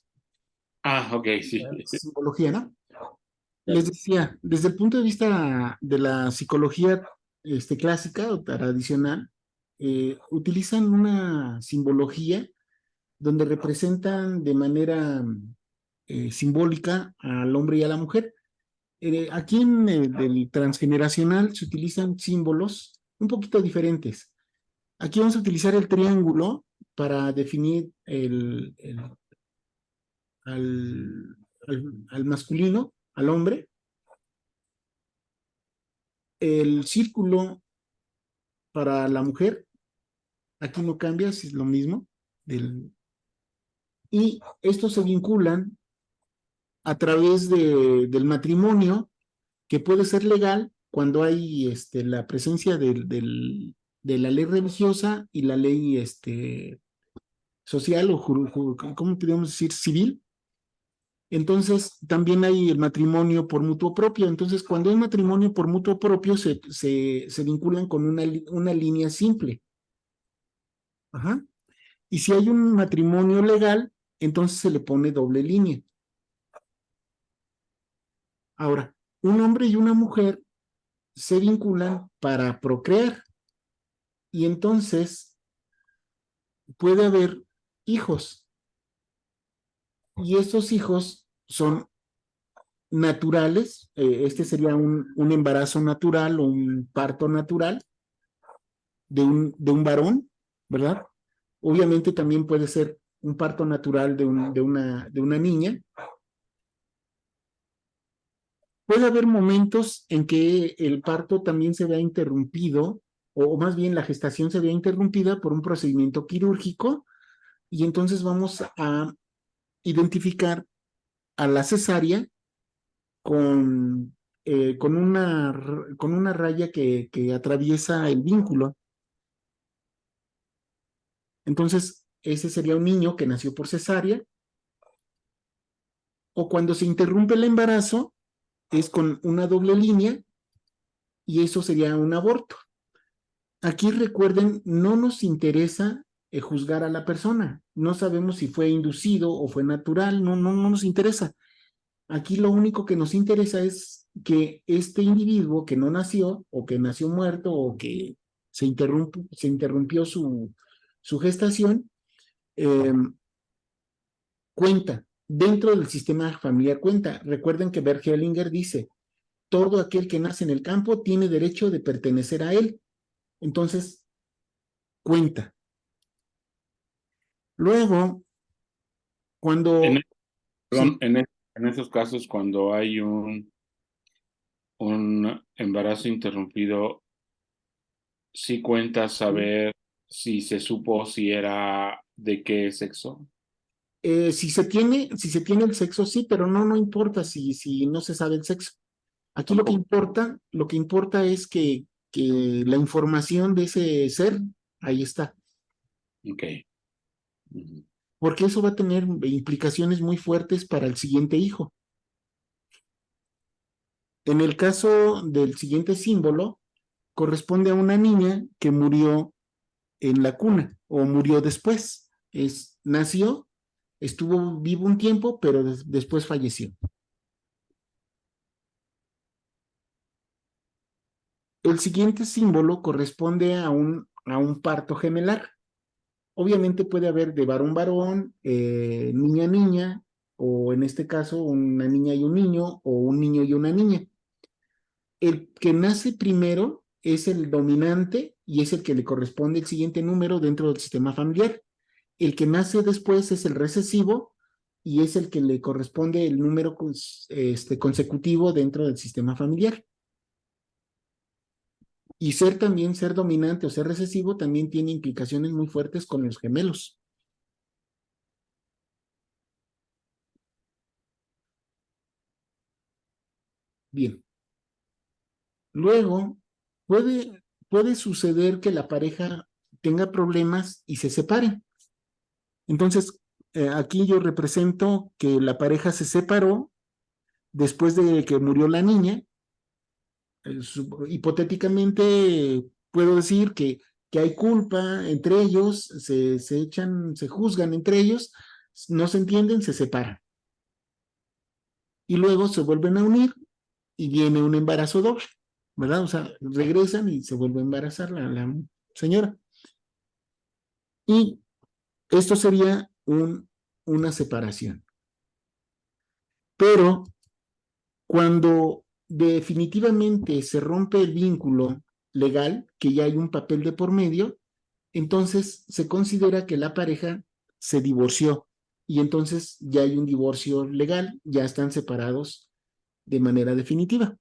Ah, ok, sí. Simbología, ¿no? Les decía, desde el punto de vista de la psicología clásica o tradicional, utilizan una simbología donde representan de manera simbólica al hombre y a la mujer. Aquí en el transgeneracional se utilizan símbolos un poquito diferentes. Aquí vamos a utilizar el triángulo para definir al masculino, al hombre. El círculo para la mujer, aquí no cambia, es lo mismo. Y estos se vinculan a través del matrimonio, que puede ser legal cuando hay la presencia de la ley religiosa y la ley social o, ¿cómo podríamos decir? Civil. Entonces, también hay el matrimonio por mutuo propio. Entonces, cuando hay matrimonio por mutuo propio, se vinculan con una línea simple. Ajá. Y si hay un matrimonio legal, entonces se le pone doble línea. Ahora, un hombre y una mujer se vinculan para procrear y entonces puede haber hijos y esos hijos son naturales. Este sería un embarazo natural o un parto natural de un varón, ¿verdad? Obviamente también puede ser un parto natural de una niña. Puede haber momentos en que el parto también se vea interrumpido, o más bien la gestación se vea interrumpida por un procedimiento quirúrgico, y entonces vamos a identificar a la cesárea con, con una raya que atraviesa el vínculo. Entonces, ese sería un niño que nació por cesárea, o cuando se interrumpe el embarazo, es con una doble línea, y eso sería un aborto. Aquí recuerden, no nos interesa juzgar a la persona. No sabemos si fue inducido o fue natural, no nos interesa. Aquí lo único que nos interesa es que este individuo que no nació, o que nació muerto, o que se interrumpió su gestación, eh, cuenta. Dentro del sistema familiar cuenta. Recuerden que Bert Hellinger dice, todo aquel que nace en el campo tiene derecho de pertenecer a él. Entonces, cuenta. Luego, En, cuando, perdón, sí, en esos casos, cuando hay un embarazo interrumpido, sí cuenta saber si se supo si era de qué sexo. si se tiene el sexo, sí, pero no importa si no se sabe el sexo. Aquí Tampoco. lo que importa es que la información de ese ser, ahí está, Ok. Ujú. porque eso va a tener implicaciones muy fuertes para el siguiente hijo. En el caso del siguiente símbolo, corresponde a una niña que murió en la cuna o murió después. Nació, estuvo vivo un tiempo, pero después falleció. El siguiente símbolo corresponde a un parto gemelar. Obviamente puede haber de varón varón, niña niña, o en este caso una niña y un niño, o un niño y una niña. El que nace primero es el dominante y es el que le corresponde el siguiente número dentro del sistema familiar. El que nace después es el recesivo y es el que le corresponde el número consecutivo dentro del sistema familiar. Y ser dominante o ser recesivo también tiene implicaciones muy fuertes con los gemelos. Bien. Luego, puede suceder que la pareja tenga problemas y se separen. Entonces, aquí yo represento que la pareja se separó después de que murió la niña. Hipotéticamente, puedo decir que hay culpa entre ellos, se echan, se juzgan entre ellos, no se entienden, se separan. Y luego se vuelven a unir y viene un embarazo doble, ¿verdad? O sea, regresan y se vuelve a embarazar la señora. Y esto sería una separación. Pero cuando definitivamente se rompe el vínculo legal, que ya hay un papel de por medio, entonces se considera que la pareja se divorció y entonces ya hay un divorcio legal, ya están separados de manera definitiva.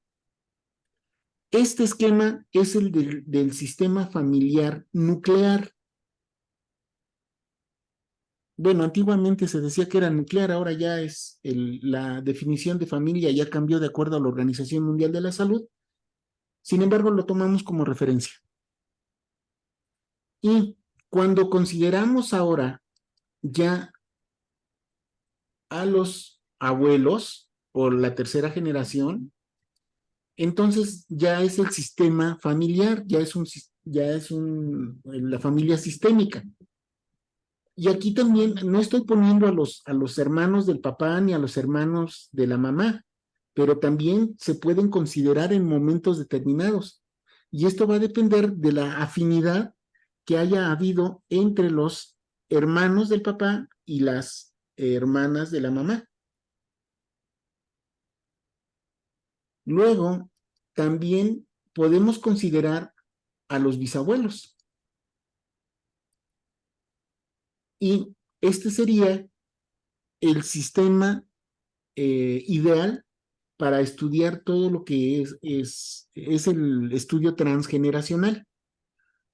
Este esquema es el del sistema familiar nuclear. Bueno, antiguamente se decía que era nuclear, ahora ya es la definición de familia ya cambió de acuerdo a la Organización Mundial de la Salud. Sin embargo, lo tomamos como referencia. Y cuando consideramos ahora ya a los abuelos por la tercera generación, entonces ya es el sistema familiar, ya es la familia sistémica. Y aquí también no estoy poniendo a los hermanos del papá ni a los hermanos de la mamá, pero también se pueden considerar en momentos determinados. Y esto va a depender de la afinidad que haya habido entre los hermanos del papá y las hermanas de la mamá. Luego, también podemos considerar a los bisabuelos. Y este sería el sistema ideal para estudiar todo lo que es el estudio transgeneracional.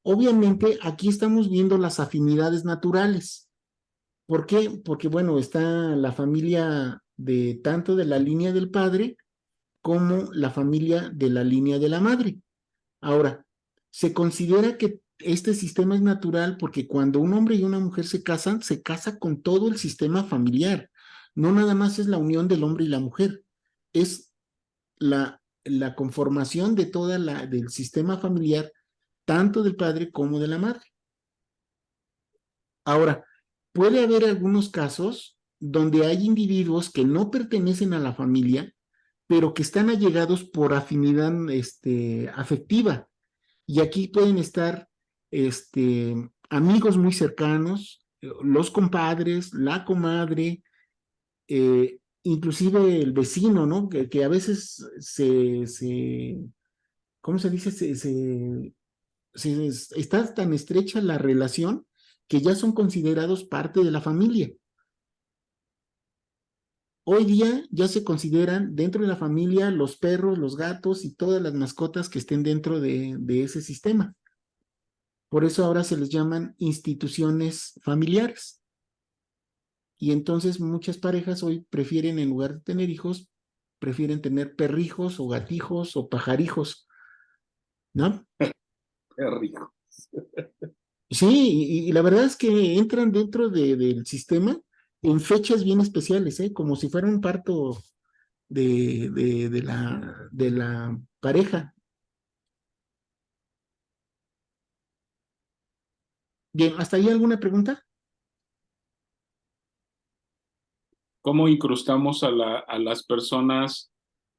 Obviamente, aquí estamos viendo las afinidades naturales. ¿Por qué? Porque, bueno, está la familia de tanto de la línea del padre como la familia de la línea de la madre. Ahora, se considera que este sistema es natural porque cuando un hombre y una mujer se casan, se casa con todo el sistema familiar. No nada más es la unión del hombre y la mujer, es la conformación de del sistema familiar, tanto del padre como de la madre. Ahora, puede haber algunos casos donde hay individuos que no pertenecen a la familia, pero que están allegados por afinidad afectiva. Y aquí pueden estar amigos muy cercanos, los compadres, la comadre, inclusive el vecino, ¿no? Que a veces ¿cómo se dice? Está tan estrecha la relación que ya son considerados parte de la familia. Hoy día ya se consideran dentro de la familia los perros, los gatos y todas las mascotas que estén dentro de ese sistema. Por eso ahora se les llaman instituciones familiares. Y entonces muchas parejas hoy prefieren, en lugar de tener hijos, prefieren tener perrijos o gatijos o pajarijos, ¿no? Perrijos. Sí, y la verdad es que entran dentro del sistema en fechas bien especiales, ¿eh? Como si fuera un parto de la pareja. Bien, ¿hasta ahí alguna pregunta? ¿Cómo incrustamos a las personas,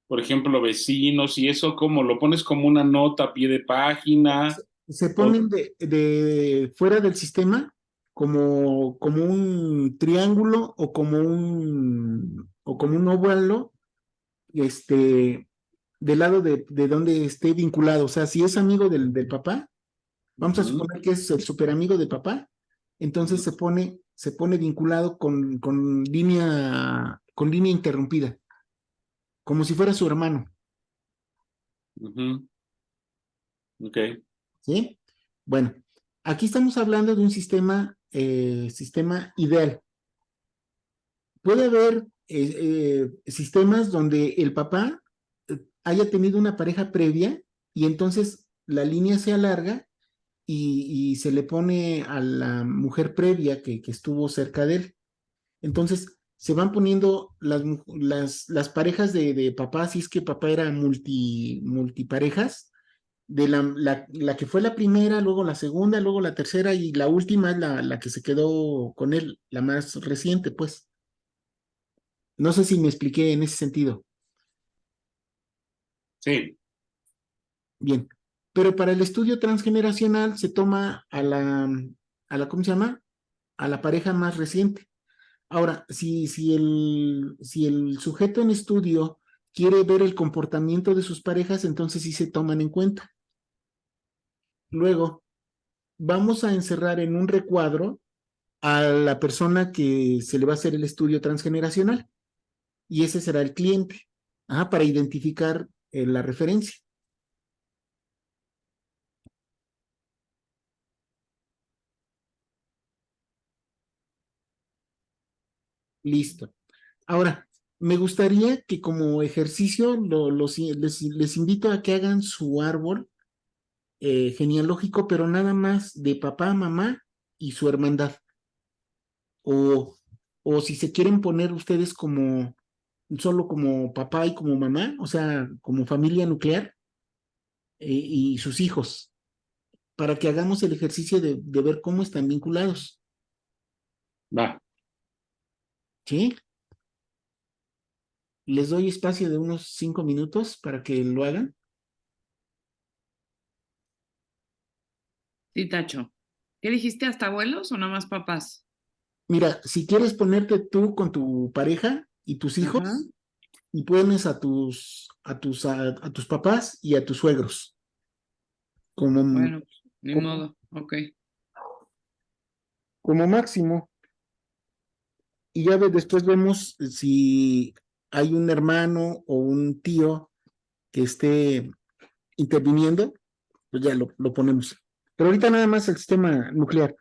por ejemplo, vecinos y eso? ¿Cómo lo pones como una nota a pie de página? Se ponen de fuera del sistema como un triángulo o como un óvalo, del lado de donde esté vinculado. O sea, si es amigo del papá, vamos a suponer que es el super amigo de papá, entonces se pone vinculado con línea interrumpida, como si fuera su hermano, Ok. ¿sí? Bueno, aquí estamos hablando de un sistema ideal. Puede haber sistemas donde el papá haya tenido una pareja previa y entonces la línea se alarga y se le pone a la mujer previa que estuvo cerca de él. Entonces se van poniendo las parejas de papá, si es que papá era multiparejas, de la que fue la primera, luego la segunda, luego la tercera y la última es la que se quedó con él, la más reciente, pues. No sé si me expliqué en ese sentido. Sí, Bien. Pero para el estudio transgeneracional se toma ¿cómo se llama? A la pareja más reciente. Ahora, si el sujeto en estudio quiere ver el comportamiento de sus parejas, entonces sí se toman en cuenta. Luego, vamos a encerrar en un recuadro a la persona que se le va a hacer el estudio transgeneracional y ese será el cliente, para identificar la referencia. Listo. Ahora, me gustaría que como ejercicio les invito a que hagan su árbol genealógico, pero nada más de papá, mamá y su hermandad. O, o si se quieren poner ustedes solo como papá y como mamá, o sea, como familia nuclear y sus hijos, para que hagamos el ejercicio de ver cómo están vinculados. va. ¿Sí? Les doy espacio de unos 5 minutos para que lo hagan. Sí, Tacho. ¿Qué dijiste? ¿Hasta abuelos o nada más papás? Mira, si quieres ponerte tú con tu pareja y tus Ajá. hijos, y pones a tus papás y a tus suegros, como, Bueno, ni como, modo. Ok. como máximo. Y ya después vemos si hay un hermano o un tío que esté interviniendo, pues ya lo ponemos. Pero ahorita nada más el sistema nuclear.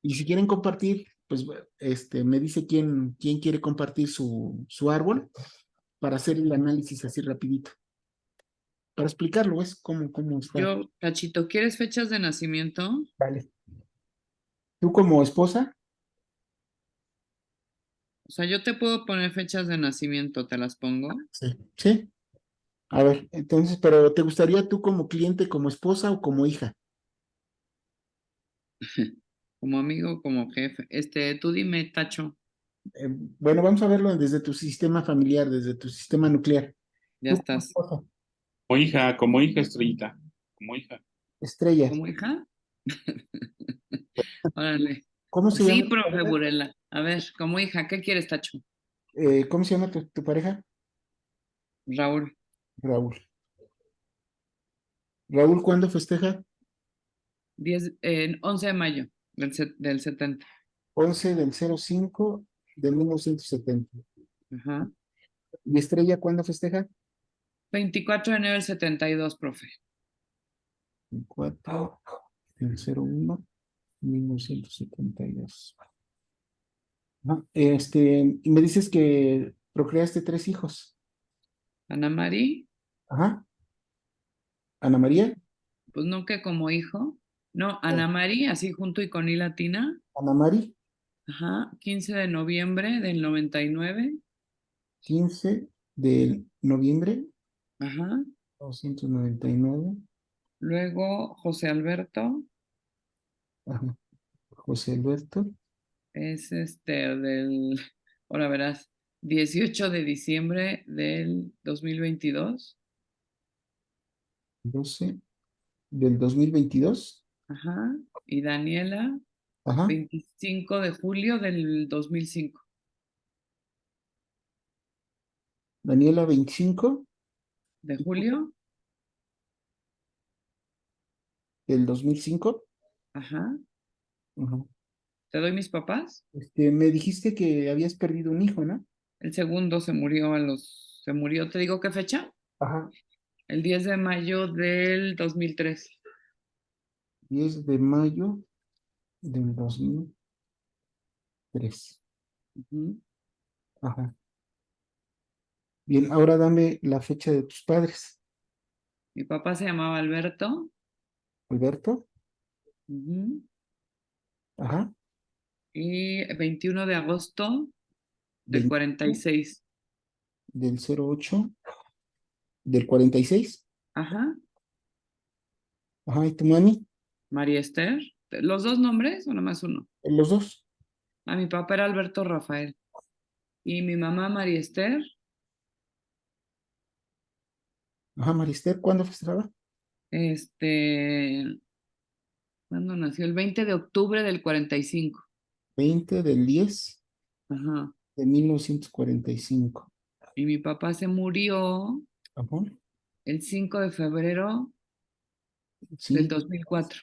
Y si quieren compartir, pues me dice quién quiere compartir su árbol para hacer el análisis así rapidito. Para explicarlo, es cómo está. Yo, Tachito, ¿quieres fechas de nacimiento? Vale. Tú como esposa, O sea, yo te puedo poner fechas de nacimiento, ¿te las pongo? sí. ¿Sí? A ver, entonces, pero ¿te gustaría tú como cliente, como esposa o como hija? Como amigo, como jefe. Tú dime, Tacho, Bueno, vamos a verlo desde tu sistema familiar, desde tu sistema nuclear. ya Tú como estás. esposa, Como hija, Estrellita, como hija. Estrella, ¿Como hija? Órale. ¿cómo se Sí, llama tu profe pareja? Burela. A ver, como hija, ¿qué quieres, Tacho? ¿Cómo se llama tu pareja? Raúl, Raúl. Raúl, ¿cuándo festeja? 11 de mayo del 70. 11/05/1970. Ajá. ¿Y Estrella cuándo festeja? 24 de enero del 72, profe. 4/01/1972. Y me dices que procreaste 3 hijos. Ana María, Ajá. Ana María. pues no que como hijo. No, Ana No, María, así junto y con I latina. Ana Mari, Ajá. 15 de noviembre del 99. 15 de noviembre Ajá. 1999. Luego José Alberto Ajá. José Alberto, es ahora verás, 18 de diciembre del 2022. 12/2022. Ajá. Y Daniela, Ajá. 25 de julio del 2005. Daniela, 25 ¿De julio? del 2005. Ajá. Ajá. ¿Te doy mis papás? Me dijiste que habías perdido un hijo, ¿no? El segundo se murió, ¿te digo qué fecha? Ajá. El 10 de mayo del 2003. 10 de mayo del 2003. Ujú. Ajá. Bien, ahora dame la fecha de tus padres. Mi papá se llamaba Alberto. Alberto. Ujú. Ajá. Y 21 de agosto del 21 46. del 08 del 46. Ajá. Ajá. ¿Y tu mami? María Esther. ¿Los dos nombres o nomás uno? Los dos. A mi papá era Alberto Rafael. Y mi mamá María Esther, Ajá, Marister, ¿cuándo festejaba? este, ¿cuándo nació? El 20 de octubre del 45. 20 del 10 Ajá. de 1945. Y mi papá se murió Ajá. el 5 de febrero del Sí. 2004.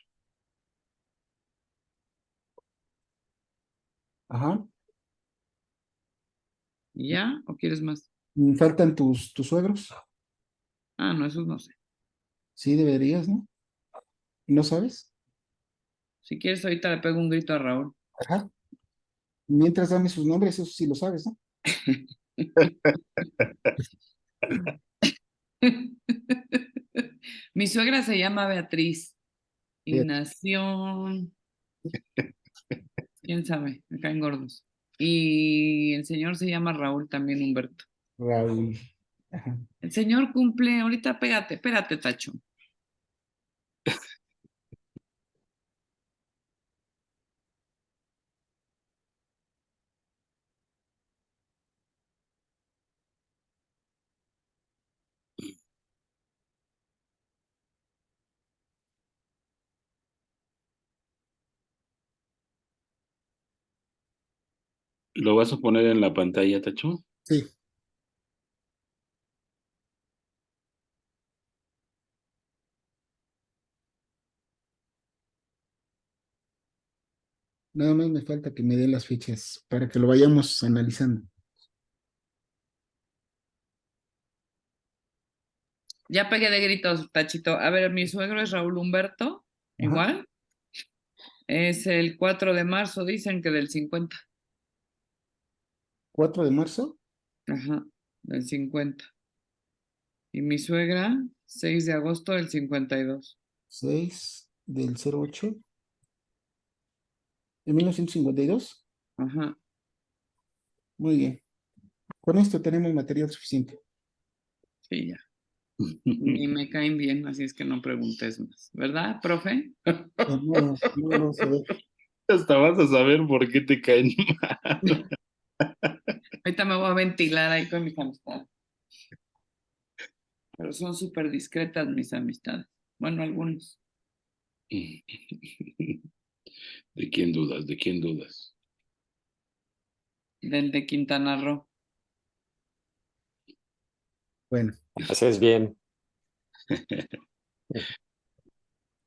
Ajá. ¿Y ya? ¿O quieres más? ¿Faltan tus suegros? Ah, no, esos no sé. Sí, deberías, ¿no? ¿No sabes? Si quieres, ahorita le pego un grito a Raúl. Ajá. Mientras dame sus nombres, eso sí lo sabes, ¿no? Mi suegra se llama Beatriz y Fíjate, nació, quién sabe, me caen gordos. Y el señor se llama Raúl también Humberto. Raúl. Ajá. El señor cumple, ahorita pégate, espérate, Tacho. ¿Lo vas a poner en la pantalla, Tacho? Sí. Nada más me falta que me dé las fechas para que lo vayamos analizando. Ya pegué de gritos, Tachito. A ver, mi suegro es Raúl Humberto, Ajá. igual. Es el 4 de marzo, dicen que del 50. 4 de marzo, Ajá, del 50. Y mi suegra, 6 de agosto del 52. 6 del 08 de 1952. Ajá, Muy bien. Con esto tenemos material suficiente. sí, ya. Ni me caen bien, así es que no preguntes más. ¿Verdad, profe? No, no lo vamos a ver. Hasta vas a saber por qué te caen mal. Ahorita me voy a ventilar ahí con mis amistades. Pero son súper discretas mis amistades. Bueno, algunos. ¿De quién dudas? ¿De quién dudas? Del de Quintana Roo. Bueno, Haces bien.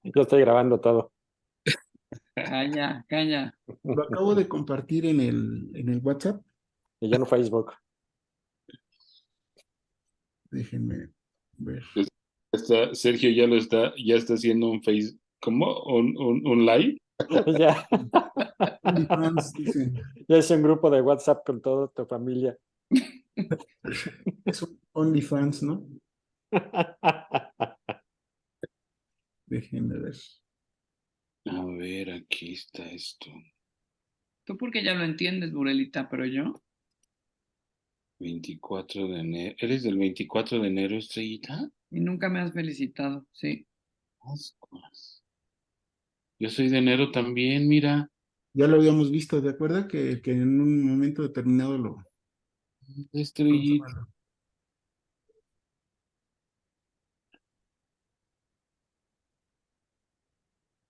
Yo estoy grabando todo. Calla, calla. lo acabo de compartir en el WhatsApp. Y yo en Facebook. Déjenme ver. Sergio ya está haciendo un face, ¿cómo? Un live. Ya, OnlyFans, dicen. ya hice un grupo de WhatsApp con toda tu familia. Es un OnlyFans, ¿no? Déjenme ver. A ver, aquí está esto. Tú porque ya lo entiendes, Burelita, pero yo. 24 de enero. ¿Eres del 24 de enero, Estrellita? Y nunca me has felicitado, sí. Ascuas. Yo soy de enero también, mira. Ya lo habíamos visto, ¿de acuerdo? Que en un momento determinado lo... Estrellita.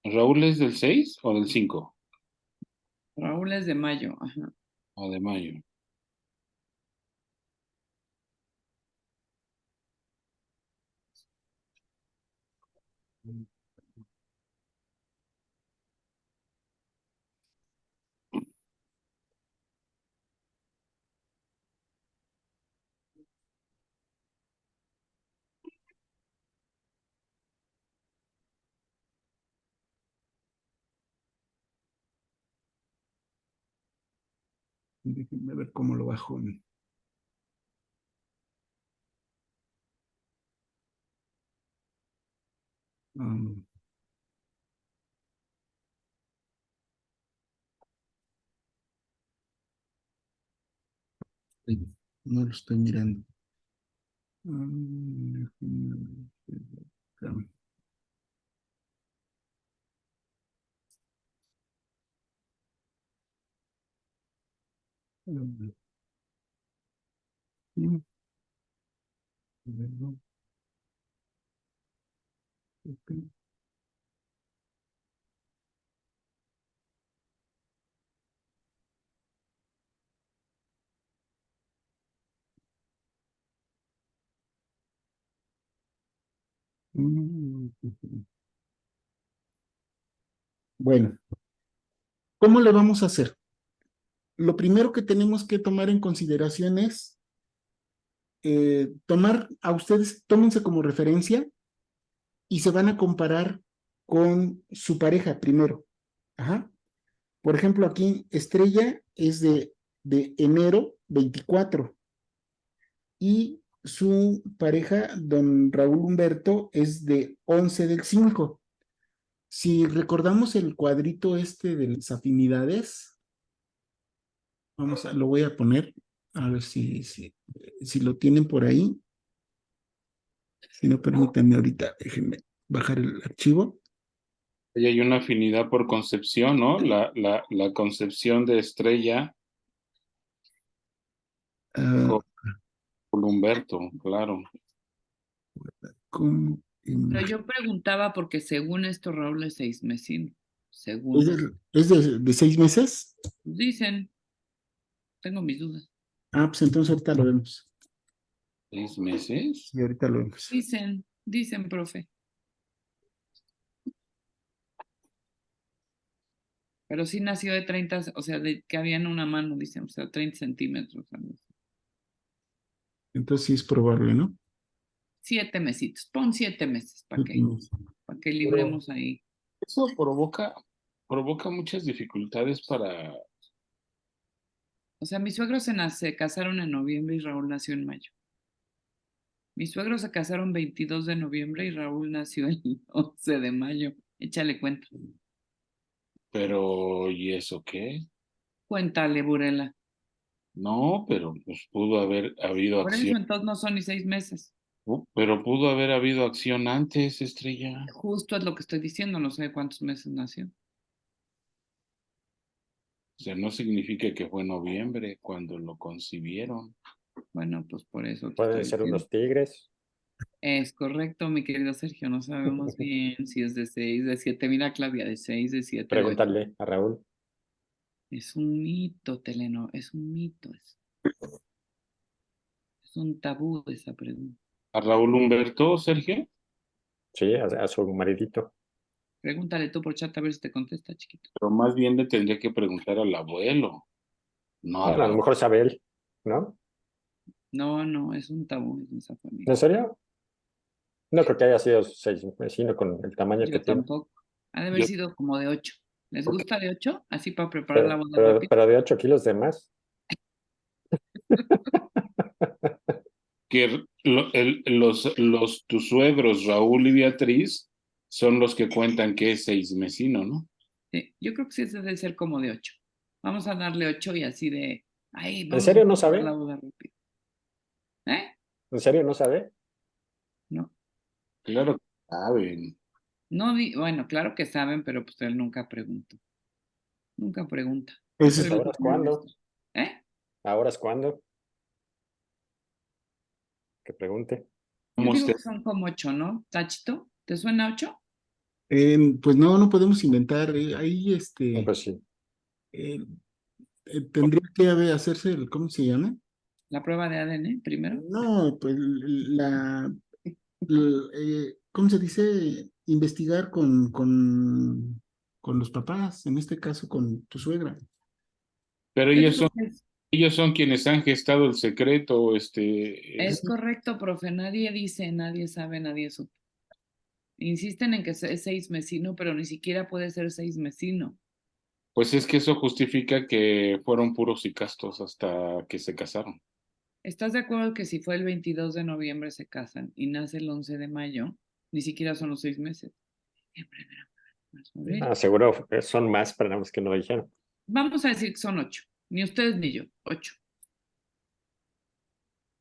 ¿Raúl es del 6 o del 5? Raúl es de mayo, ajá. O de mayo. Déjenme ver cómo lo bajo. Um, no lo estoy mirando. Bueno, ¿cómo le vamos a hacer? Lo primero que tenemos que tomar en consideración es tomar a ustedes, tómense como referencia y se van a comparar con su pareja primero. Ajá. Por ejemplo, aquí Estrella es de enero 24 y su pareja, don Raúl Humberto, es de 11 del 5. Si recordamos el cuadrito este de las afinidades, lo voy a poner, a ver si lo tienen por ahí. Si no, permítanme ahorita, déjenme bajar el archivo. Y hay una afinidad por concepción, ¿no? La concepción de Estrella Ah, con Humberto, claro. ¿cómo? Pero yo preguntaba porque según esto Raúl es 6 mesino. ¿Es, Según de 6 meses? dicen, tengo mis dudas. Ah, pues entonces ahorita lo vemos. 6 meses. Y ahorita lo vemos. Dicen, profe. Pero sí nació de 30, o sea, de que había en una mano, dicen, o sea, 30 centímetros. Algo así. Entonces sí es probable, ¿no? 7 mesitos, pon 7 meses para que Pero libremos ahí. eso provoca muchas dificultades para... O sea, mis suegros se casaron en noviembre y Raúl nació en mayo. Mis suegros se casaron 22 de noviembre y Raúl nació el 11 de mayo. Échale cuenta. Pero, ¿y eso qué? Cuéntale, Burela. No, pero pues pudo haber habido Por eso acción. entonces no son ni 6 meses. Pero pudo haber habido acción antes, Estrella. Justo es lo que estoy diciendo, no sé de cuántos meses nació. O sea, no significa que fue noviembre cuando lo concibieron. Bueno, pues por eso te Pueden estoy ser diciendo. unos tigres. Es correcto, mi querido Sergio, no sabemos bien si es de 6, de 7. Mira, Claudia, de 6, de 7 o de... Pregúntale a Raúl. Es un mito, Teleno, es un mito. Es un tabú esa pregunta. ¿A Raúl Humberto, Sergio? Sí, a su maridito. Pregúntale tú por chat a ver si te contesta, chiquito. Pero más bien le tendría que preguntar al abuelo, no a Bueno, a lo Raúl. mejor sabe él, ¿no? No, es un tabú en esa ¿En familia. serio? No creo que haya sido 6 vecino con el tamaño que Yo tiene. tampoco. Ha de haber Yo, sido como de 8. ¿Les porque gusta de 8? Así para preparar la Pero, boda pero, rápido. pero de 8 kilos de más. que tus suegros, Raúl y Beatriz, son los que cuentan que es 6 mesino, ¿no? Sí, yo creo que sí debe ser como de 8. Vamos a darle 8 y así de, ay, ¿En vamos a serio no preparar la sabe? boda rápido. ¿Eh? ¿En serio no sabe? No. Claro que saben. No, bueno, claro que saben, pero pues él nunca pregunta. Nunca pregunta. Yo Ese soy es, la ¿Ahora es cuándo? maestra. ¿Eh? ¿Ahora es cuándo? Que pregunte. Yo ¿Cómo digo usted? que son como 8, ¿no? ¿Tachito? ¿Te suena 8? pues no podemos inventar. Ahí Pues sí. eh, tendría que hacerse ¿cómo se llama? La prueba de ADN primero. No, pues ¿cómo se dice? Investigar con los papás, en este caso con tu suegra. Pero Yo digo que ellos son quienes han gestado el secreto, es correcto, profe. Nadie dice, nadie sabe, nadie supo. Insisten en que es 6 mesino, pero ni siquiera puede ser 6 mesino. Pues es que eso justifica que fueron puros y castos hasta que se casaron. ¿Estás de acuerdo que si fue el 22 de noviembre se casan y nace el 11 de mayo, ni siquiera son los 6 meses? Diciembre, enero, febrero, marzo, abril. Seguro que son más, pero nada más que no lo dijeron. Vamos a decir que son 8. Ni ustedes ni yo, 8.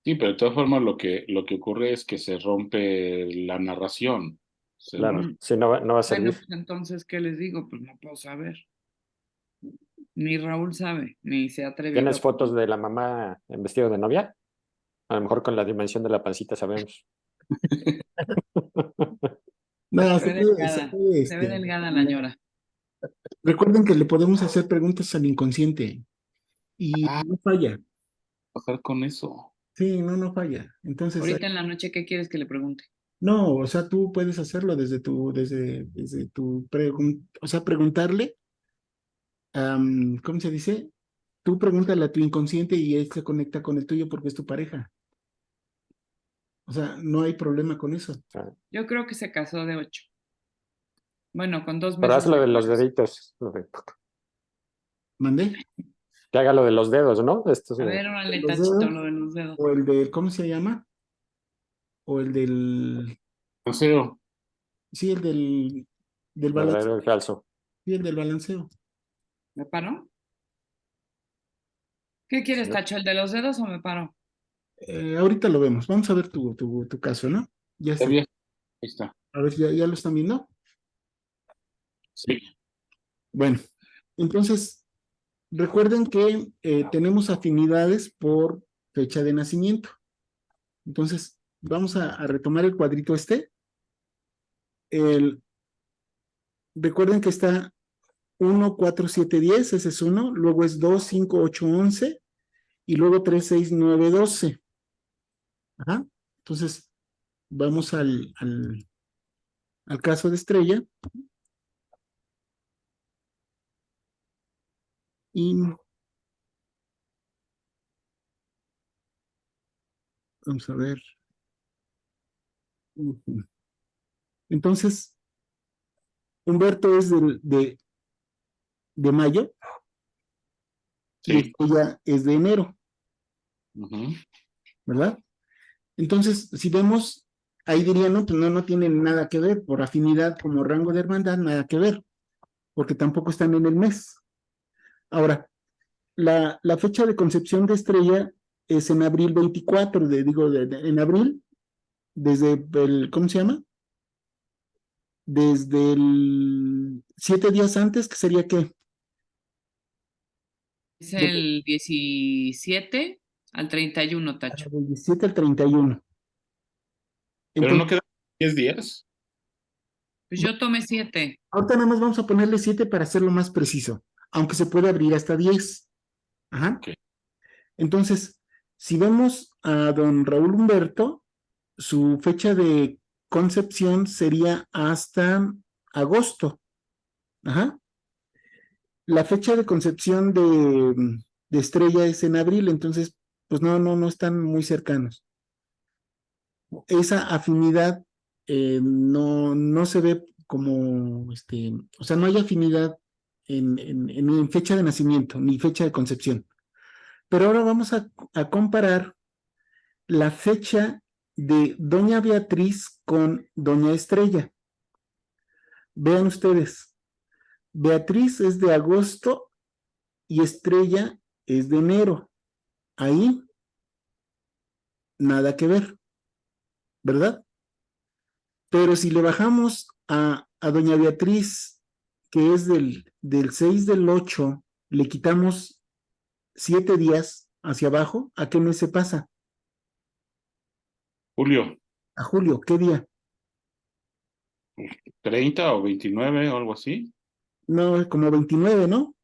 Sí, pero de todas formas lo que ocurre es que se rompe la narración. Claro, Mm. sí, no va a Bueno, servir. pues entonces, ¿qué les digo? Pues no puedo saber. Ni Raúl sabe, ni se ha atrevido. ¿Tienes fotos de la mamá en vestido de novia? A lo mejor con la dimensión de la pancita sabemos. No, Se ve delgada, se ve delgada la ñora. Recuerden que le podemos hacer preguntas al inconsciente y Ah, no falla. pasar con eso. Sí, no falla. Entonces, Ahorita en la noche, ¿qué quieres que le pregunte? no, o sea, tú puedes hacerlo desde tu pregunta, o sea, preguntarle, ¿cómo se dice? Tú pregúntale a tu inconsciente y él se conecta con el tuyo porque es tu pareja. O sea, no hay problema con eso. Yo creo que se casó de 8. Bueno, con 2 Pero meses haz lo de de los embarazo. deditos. ¿Mandé? Que haga lo de los dedos, ¿no? Esto es A ver, órale, Los tachito, dedos, lo de los dedos. o el del, ¿cómo se llama? O el del, Paseo. sí, del verdadero balanceo. y falso. Sí, el del balanceo. ¿Me paró? ¿Qué quieres, Sí. Tacho? ¿El de los dedos o me paró? Ahorita lo vemos. Vamos a ver tu caso, ¿no? Ya está. Ahí está. A ver, ya lo están viendo. Sí. Bueno, entonces, recuerden que tenemos afinidades por fecha de nacimiento. Entonces, vamos a retomar el cuadrito este. Recuerden que está 1, 4, 7, 10, ese es 1, luego es 2, 5, 8, 11, y luego 3, 6, 9, 12. Ajá. Entonces, vamos al caso de Estrella. Y vamos a ver. Entonces, Humberto es de mayo y Sí. Estrella es de enero, Ujú. ¿verdad? Entonces, si vemos, ahí dirían, no, pues no tienen nada que ver, por afinidad como rango de hermandad, nada que ver, porque tampoco están en el mes. Ahora, la fecha de concepción de Estrella es en abril 24, en abril, desde ¿cómo se llama? Desde el 7 días antes, que sería ¿qué? Es el 17 al 31, Tacho. Del 17 al 31. Pero no Entonces, quedan 10 días. Pues yo tomé 7. ahorita nada más vamos a ponerle 7 para hacerlo más preciso, aunque se puede abrir hasta 10. Ajá. Ok. Entonces, si vemos a don Raúl Humberto, su fecha de concepción sería hasta agosto. Ajá. La fecha de concepción de Estrella es en abril, entonces, pues no están muy cercanos. Esa afinidad no se ve como, o sea, no hay afinidad en fecha de nacimiento ni fecha de concepción. Pero ahora vamos a comparar la fecha de Doña Beatriz con Doña Estrella. Vean ustedes, Beatriz es de agosto y Estrella es de enero. Ahí, nada que ver, ¿verdad? Pero si le bajamos a Doña Beatriz, que es del 6 del 8, le quitamos 7 días hacia abajo, ¿a qué mes se pasa? Julio, A julio, ¿qué día? 30 o 29 o algo así. No, como 29, ¿no?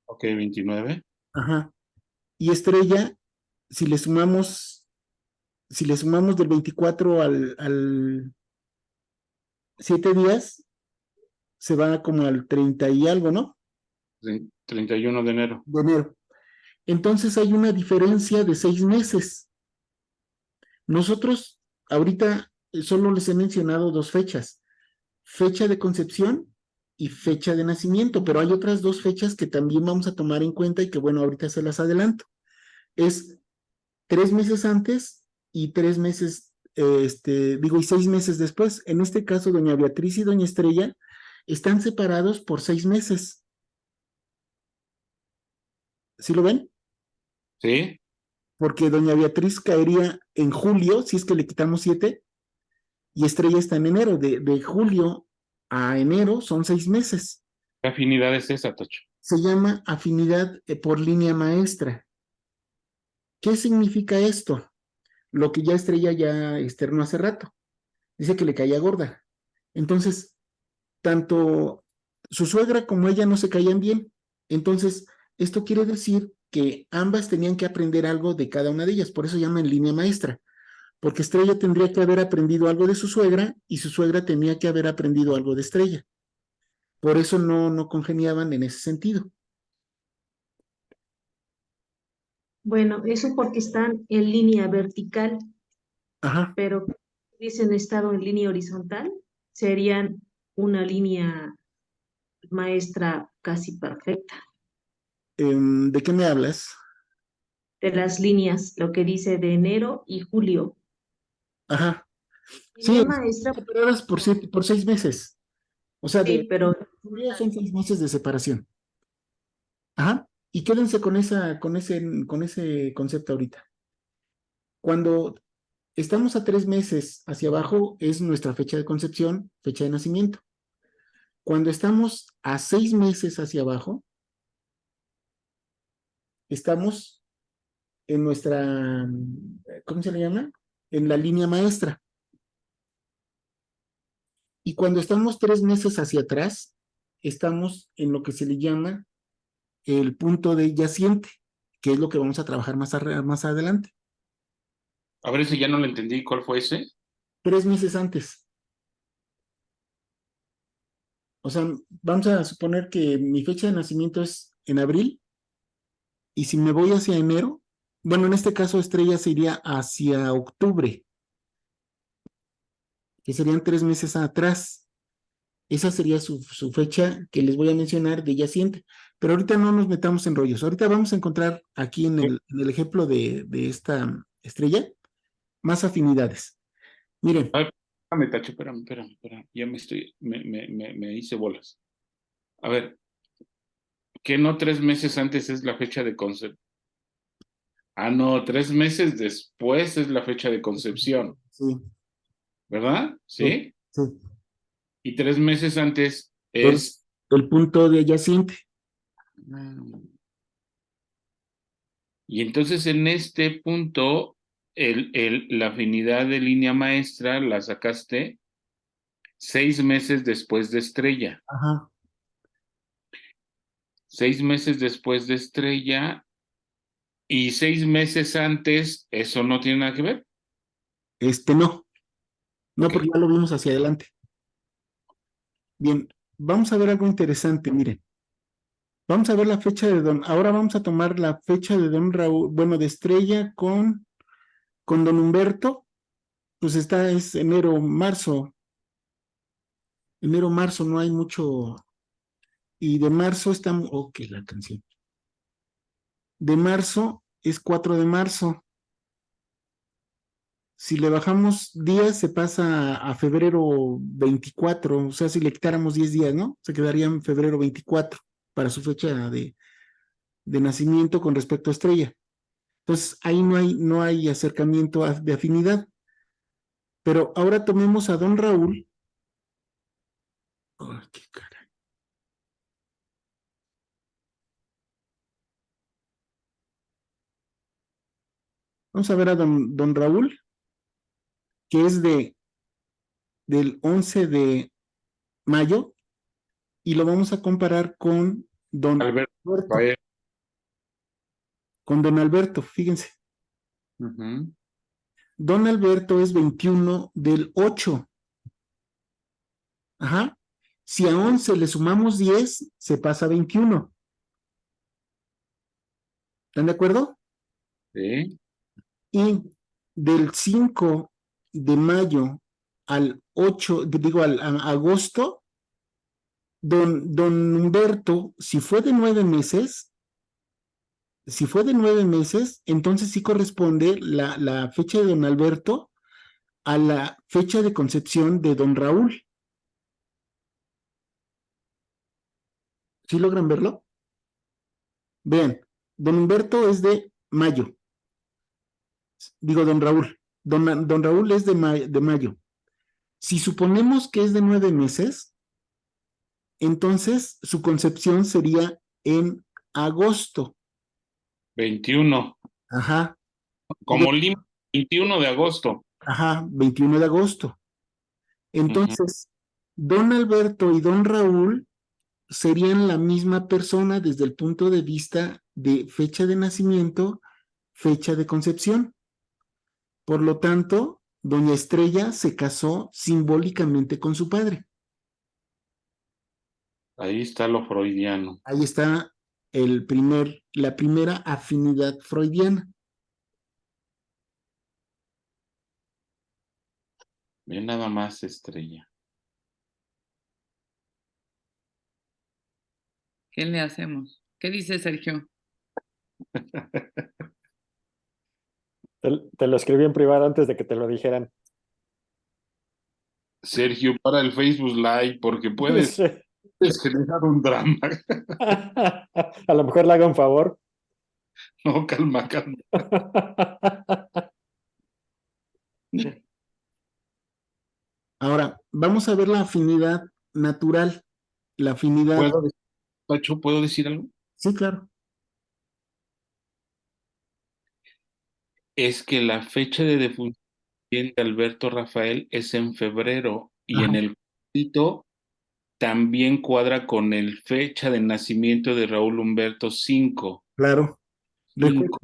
Ok, 29. Ajá. Y Estrella, si le sumamos, si le sumamos del 24 al 7 días, se va como al 30 y algo, ¿no? 31 de enero. De enero. Entonces hay una diferencia de 6 meses. Nosotros ahorita solo les he mencionado 2 fechas. Fecha de concepción y fecha de nacimiento, pero hay otras dos fechas que también vamos a tomar en cuenta y que bueno, ahorita se las adelanto. Es 3 meses antes y 3 meses, y 6 meses después. En este caso, doña Beatriz y doña Estrella están separados por 6 meses. ¿Sí lo ven? ¿Sí? Porque doña Beatriz caería en julio, si es que le quitamos 7, y Estrella está en enero. De julio a enero son 6 meses. ¿Qué afinidad es esa, Tocho? Se llama afinidad por línea maestra. ¿Qué significa esto? Lo que ya Estrella ya externó hace rato. Dice que le caía gorda. Entonces, tanto su suegra como ella no se caían bien. Entonces, esto quiere decir que ambas tenían que aprender algo de cada una de ellas. Por eso llaman línea maestra. Porque Estrella tendría que haber aprendido algo de su suegra y su suegra tenía que haber aprendido algo de Estrella. Por eso no congeniaban en ese sentido. Bueno, eso porque están en línea vertical, Ajá. pero si hubiesen estado en línea horizontal, serían una línea maestra casi perfecta. ¿De qué me hablas? De las líneas, lo que dice de enero y julio. Ajá. Sí, Línea están maestra, separadas por 6 meses. O sea, sí, pero son 6 meses de separación. Ajá. Y quédense con ese concepto ahorita. Cuando estamos a 3 meses hacia abajo es nuestra fecha de concepción, fecha de nacimiento. Cuando estamos a 6 meses hacia abajo, estamos en nuestra, ¿cómo se le llama? En la línea maestra. Y cuando estamos 3 meses hacia atrás, estamos en lo que se le llama el punto de yaciente, que es lo que vamos a trabajar más adelante. A ver, ese ya no lo entendí. ¿Cuál fue ese? 3 meses antes. O sea, vamos a suponer que mi fecha de nacimiento es en abril, y si me voy hacia enero, bueno, en este caso Estrella se iría hacia octubre, que serían 3 meses atrás. Esa sería su fecha que les voy a mencionar de yaciente. Pero ahorita no nos metamos en rollos. Ahorita vamos a encontrar aquí en el ejemplo de esta Estrella más afinidades. Miren, A ver, espérame, Tacho, espérame. Ya me hice bolas. A ver, ¿qué no 3 meses antes es la fecha de concepción? Ah, no, 3 meses después es la fecha de concepción, sí, ¿verdad? sí, ¿Sí? sí. Y 3 meses antes es... Es el punto de yaciente. Y entonces en este punto, la afinidad de línea maestra la sacaste 6 meses después de Estrella. Ajá. 6 meses después de Estrella y 6 meses antes, ¿eso no tiene nada que ver? No, Ok. porque ya lo vimos hacia adelante. Bien, vamos a ver algo interesante, miren. Vamos a ver la fecha de ahora vamos a tomar la fecha de don Raúl, bueno, de Estrella con don Humberto, pues es enero, marzo, no hay mucho, y de marzo estamos, ok, la canción. De marzo es 4 de marzo. Si le bajamos días, se pasa a febrero 24, o sea, si le quitáramos 10 días, ¿no? Se quedaría en febrero 24 para su fecha de nacimiento con respecto a Estrella. Entonces, ahí no hay acercamiento de afinidad. Pero ahora tomemos a don Raúl. Oh, qué caray. Vamos a ver a don Raúl, que es del 11 de mayo, y lo vamos a comparar con don Alberto. Alberto. Con don Alberto, fíjense. Uh-huh. Don Alberto es 21 del 8. Ajá. Si a 11 le sumamos 10, se pasa a 21. ¿Están de acuerdo? Sí. Y del 5 de mayo al 8, digo, a agosto, don Humberto, si fue de 9 meses, entonces sí corresponde la fecha de don Alberto a la fecha de concepción de don Raúl. ¿Sí logran verlo? Vean, don Humberto es de mayo. Digo, don Raúl. Don Raúl es de mayo. Si suponemos que es de 9 meses, entonces su concepción sería en agosto. 21, Ajá. como Lima, 21 de agosto. Ajá, 21 de agosto. Entonces, don Alberto y don Raúl serían la misma persona desde el punto de vista de fecha de nacimiento, fecha de concepción. Por lo tanto, doña Estrella se casó simbólicamente con su padre. Ahí está lo freudiano. Ahí está la primera afinidad freudiana. Ve nada más, Estrella. ¿Qué le hacemos? ¿Qué dice Sergio? Te lo escribí en privado antes de que te lo dijeran. Sergio, para el Facebook Live, porque puedes Sí. generar un drama. A lo mejor le haga un favor. No, calma. Ahora, vamos a ver la afinidad natural. La afinidad. Pacho, ¿puedo decir algo? Sí, claro. Es que la fecha de defunción de Alberto Rafael es en febrero y Ajá. en el cuadrito también cuadra con el fecha de nacimiento de Raúl Humberto 5. Claro. 5.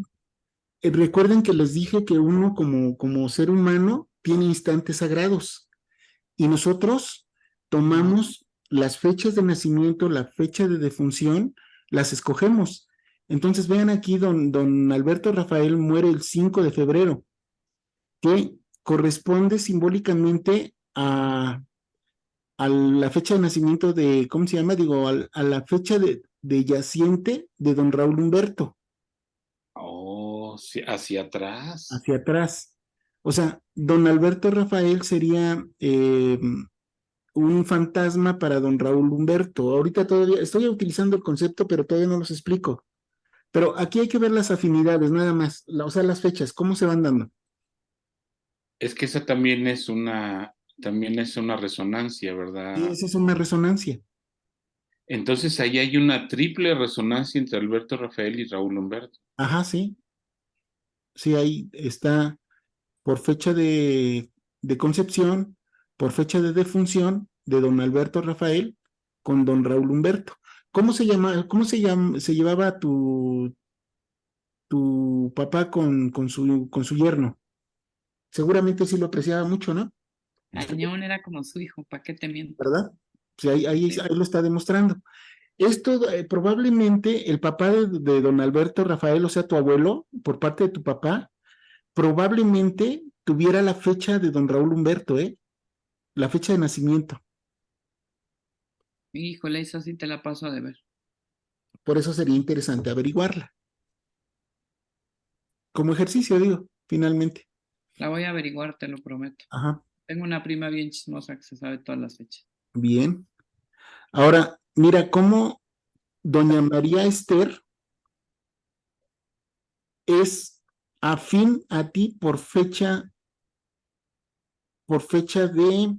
Recuerden que les dije que uno como ser humano tiene instantes sagrados y nosotros tomamos las fechas de nacimiento, la fecha de defunción, las escogemos. Entonces vean aquí, don Alberto Rafael muere el 5 de febrero, que corresponde simbólicamente a la fecha de nacimiento de, ¿cómo se llama? Digo, a la fecha de yaciente de don Raúl Humberto. Oh, sí, hacia atrás. Hacia atrás. O sea, don Alberto Rafael sería un fantasma para don Raúl Humberto. Ahorita todavía estoy utilizando el concepto, pero todavía no los explico. Pero aquí hay que ver las afinidades, nada más, o sea, las fechas, cómo se van dando. Es que esa también es una resonancia, Y ¿verdad? esa es una resonancia. Entonces ahí hay una triple resonancia entre Alberto Rafael y Raúl Humberto. Ajá, sí. Sí, ahí está por fecha de concepción, por fecha de defunción de don Alberto Rafael con don Raúl Humberto. ¿Cómo se llevaba tu papá con su yerno? Seguramente sí lo apreciaba mucho, ¿no? Cañón era como su hijo, ¿para qué te miento? ¿Verdad? Sí, ahí lo está demostrando. Esto probablemente el papá de don Alberto Rafael, o sea, tu abuelo, por parte de tu papá, probablemente tuviera la fecha de don Raúl Humberto, la fecha de nacimiento. Híjole, eso sí te la paso a deber. Por eso sería interesante averiguarla. Como ejercicio, digo, finalmente. La voy a averiguar, te lo prometo. Ajá, Tengo una prima bien chismosa que se sabe todas las fechas. bien. Ahora, mira cómo doña María Esther es afín a ti por fecha de,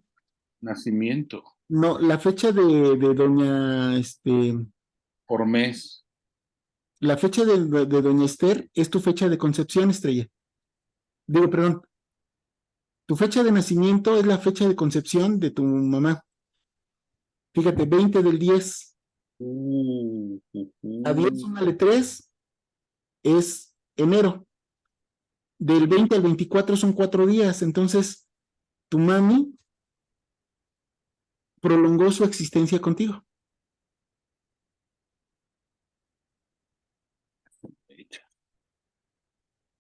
Nacimiento, no, la fecha de doña, por mes. la fecha de doña Esther es tu fecha de concepción, Estrella. Digo, perdón, tu fecha de nacimiento es la fecha de concepción de tu mamá. Fíjate, 20 del 10. A 10 súmale 3, es enero. Del 20 al 24 son 4 días. Entonces, tu mami prolongó su existencia contigo.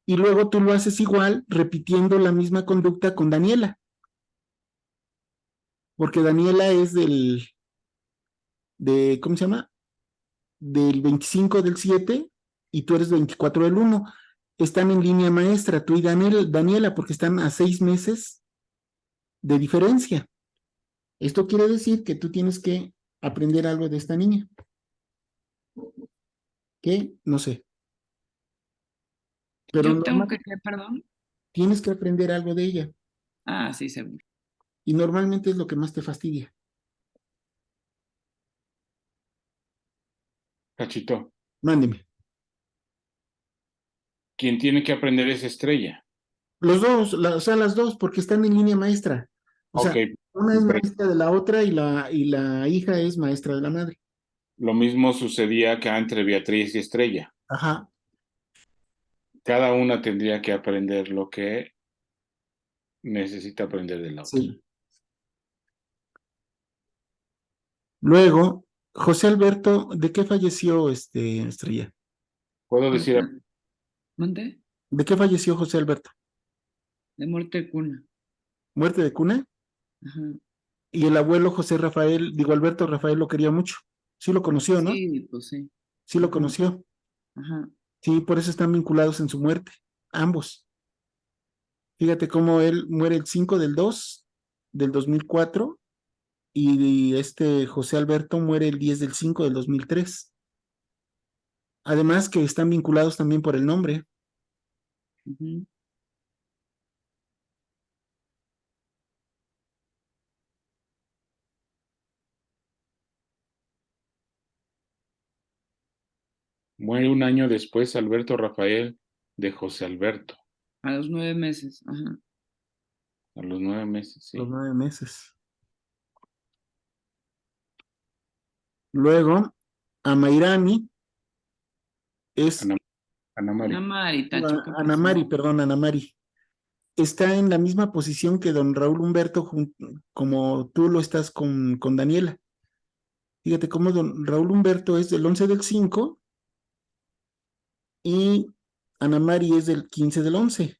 Y luego tú lo haces igual, repitiendo la misma conducta con Daniela. Porque Daniela es ¿cómo se llama? Del 25 del 7 y tú eres 24 del 1. Están en línea maestra, tú y Daniela, porque están a 6 meses de diferencia. Esto quiere decir que tú tienes que aprender algo de esta niña. Que no sé. Pero Yo tengo que, normalmente perdón. tienes que aprender algo de ella. Ah, sí, seguro. Y normalmente es lo que más te fastidia. Cachito, Mándeme. quien tiene que aprender es Estrella. Los dos, o sea, las dos, porque están en línea maestra. O Ok, sea, una es pero maestra de la otra y la hija es maestra de la madre. lo mismo sucedía acá entre Beatriz y Estrella. Ajá, Cada una tendría que aprender lo que necesita aprender de la otra. sí. Luego, José Alberto, ¿de qué falleció Estrella? Puedo decir, ¿Mande? ¿De qué falleció José Alberto? De muerte de cuna. ¿Muerte de cuna? Ajá. Y el abuelo José Rafael, digo Alberto Rafael lo quería mucho. Sí lo conoció, ¿no? Sí, pues sí. Sí lo Ajá, conoció. ajá. Sí, por eso están vinculados en su muerte, ambos. Fíjate cómo él muere el 5 del 2 del 2004 y José Alberto muere el 10 del 5 del 2003. Además que están vinculados también por el nombre. Ujú. muere un año después Alberto Rafael de José Alberto, A los 9 meses. Ajá. a los 9 meses, Los sí. 9 meses. Luego, Amairani es Ana, Ana Ana María. Mari, Tacho, ¿qué Ana pasó? Mari, perdón, Ana Mari. Está en la misma posición que don Raúl Humberto, como tú lo estás con Daniela. Fíjate cómo don Raúl Humberto es del 11 del 5 y Ana Mari es del 15 del 11.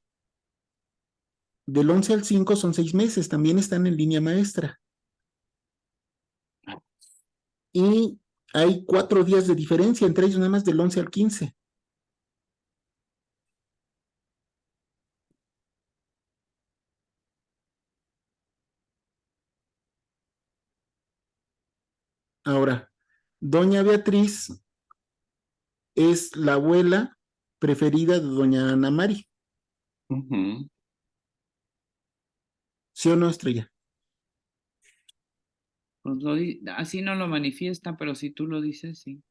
Del 11 al 5 son 6 meses, también están en línea maestra. Y hay 4 días de diferencia entre ellos, nada más del 11 al 15. Ahora, doña Beatriz es la abuela preferida de doña Ana Mari. Ujú. ¿Sí o no, Estrella? Pues así no lo manifiesta, pero si tú lo dices, sí.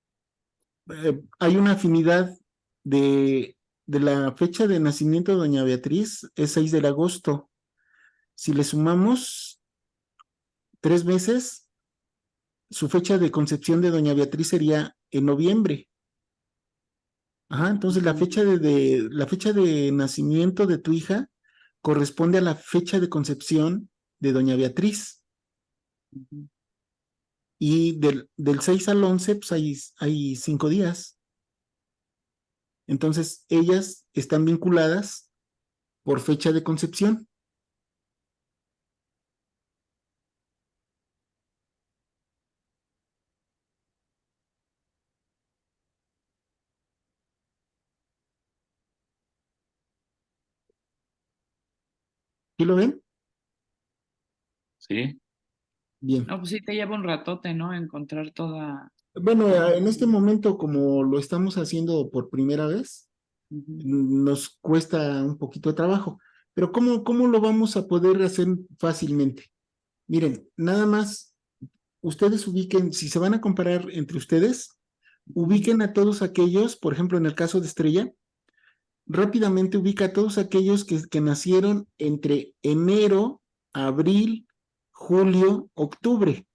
Hay una afinidad de la fecha de nacimiento de doña Beatriz, es 6 de agosto. Si le sumamos 3 meses, su fecha de concepción de doña Beatriz sería en noviembre. Ajá, entonces Ujú, la fecha de nacimiento de tu hija corresponde a la fecha de concepción de doña Beatriz. ujú. Y del 6 al 11, pues hay 5 días. Entonces, ellas están vinculadas por fecha de concepción. ¿Sí lo ven? Sí, Bien. No, pues sí te lleva un ratote, ¿no? Encontrar Bueno, toda en la- este momento, como lo estamos haciendo por primera vez, Ujú. nos cuesta un poquito de trabajo. Pero ¿cómo lo vamos a poder hacer fácilmente? Miren, nada más, ustedes ubiquen, si se van a comparar entre ustedes, ubiquen a todos aquellos, por ejemplo, en el caso de Estrella, rápidamente ubica a todos aquellos que nacieron entre enero, abril, julio, octubre,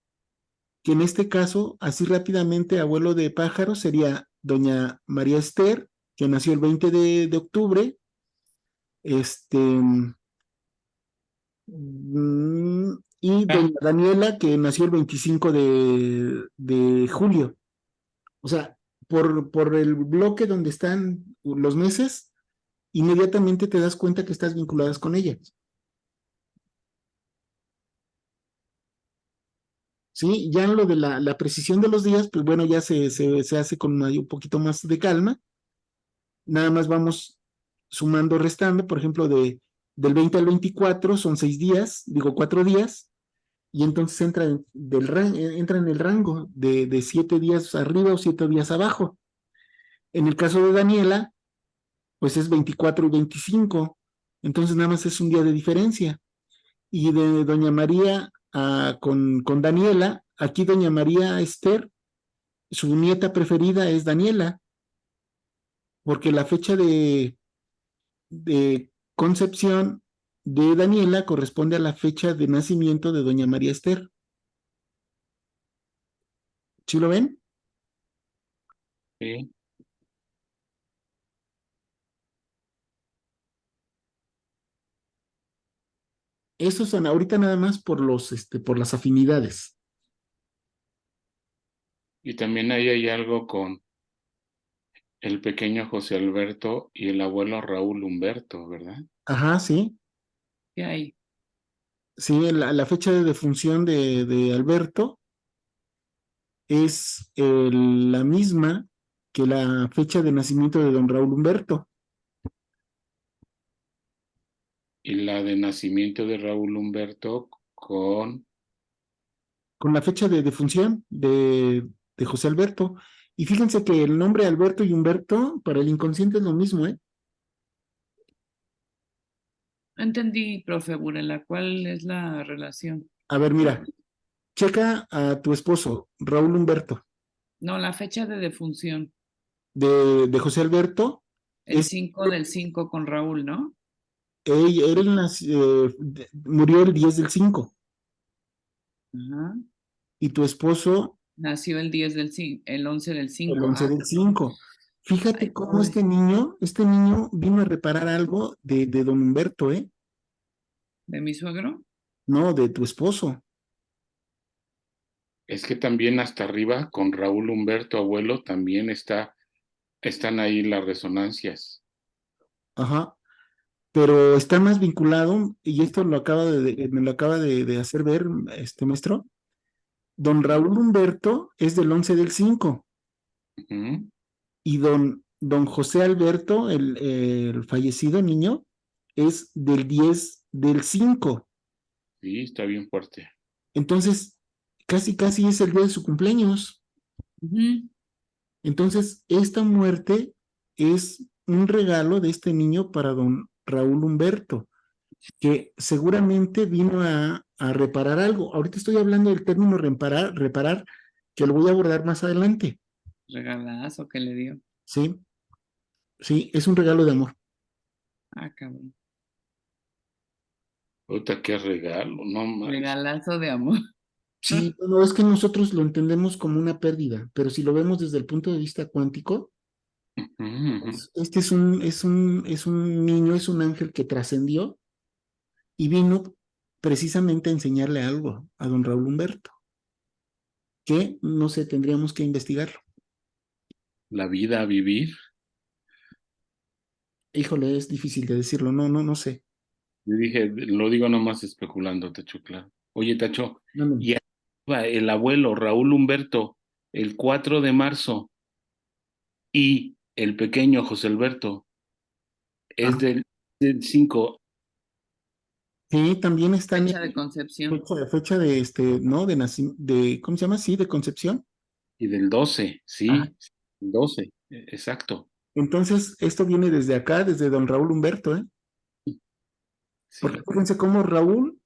que en este caso, así rápidamente, abuelo de pájaro sería doña María Esther, que nació el 20 de octubre, este, y doña Daniela, que nació el 25 de julio. O sea, por el bloque donde están los meses, inmediatamente te das cuenta que estás vinculadas con ellas. ¿sí? Ya lo de la precisión de los días, pues bueno, ya se hace con un poquito más de calma. Nada más vamos sumando, restando, por ejemplo, del 20 al 24 son 6 días, digo 4 días, y entonces entra en el rango de 7 días arriba o 7 días abajo. En el caso de Daniela, pues es 24 y 25, entonces nada más es un día de diferencia. Y de Doña María con Daniela, aquí Doña María Esther, su nieta preferida es Daniela, porque la fecha de concepción de Daniela corresponde a la fecha de nacimiento de Doña María Esther. ¿Sí lo ven? Sí. Esos son ahorita nada más por las afinidades. Y también ahí hay algo con el pequeño José Alberto y el abuelo Raúl Humberto, ¿verdad? Ajá, sí. ¿Qué hay? Sí, la fecha de defunción de Alberto es la misma que la fecha de nacimiento de don Raúl Humberto. Y la de nacimiento de Raúl Humberto con... Con la fecha de defunción de José Alberto. Y fíjense que el nombre Alberto y Humberto para el inconsciente es lo mismo, ¿eh? No entendí, profe Burela, ¿cuál es la relación? A ver, mira, checa a tu esposo, Raúl Humberto, No, la fecha de defunción. de José Alberto, El es, 5 del 5 con Raúl, ¿no? murió el 10 del 5 Ajá. y tu esposo Nació el 10 del 5, el 11 del el 5. 11 Ah, del 5. Fíjate ay, cómo pobre. este niño vino a reparar algo de don Humberto, ¿eh? ¿De mi suegro? No, de tu esposo. Es que también hasta arriba con Raúl Humberto, abuelo, también están ahí las resonancias. Ajá. Pero está más vinculado, y esto me lo acaba de hacer ver este maestro. Don Raúl Humberto es del 11 del 5 Ujú. y don José Alberto, el fallecido niño, es del 10 del 5. Sí, está bien fuerte. Entonces, casi es el día de su cumpleaños. Ujú. Entonces, esta muerte es un regalo de este niño para don Raúl Humberto, que seguramente vino a reparar algo. Ahorita estoy hablando del término reparar, que lo voy a abordar más adelante. Regalazo que le dio. Sí, sí, es un regalo de amor. Ah, cabrón. Puta, qué regalo, no manches. Regalazo de amor. Sí, no es que nosotros lo entendemos como una pérdida, pero si lo vemos desde el punto de vista cuántico, Ujú, ujú. este es un niño, es un ángel que trascendió y vino precisamente a enseñarle algo a don Raúl Humberto, que no sé, tendríamos que investigarlo. La vida a vivir. Híjole, es difícil de decirlo, no sé. Yo dije, lo digo nomás especulando, Tacho, claro. Oye, Tacho, Mándame. y arriba el abuelo Raúl Humberto, el 4 de marzo, y el pequeño José Alberto es Ah, del 5. sí, también están Fecha de en concepción. fecha de ¿no? ¿Cómo se llama? Sí, de concepción. Y del 12, Ajá. sí, el 12, exacto. Entonces, esto viene desde acá, desde don Raúl Humberto, ¿eh? Porque Sí. fíjense cómo Raúl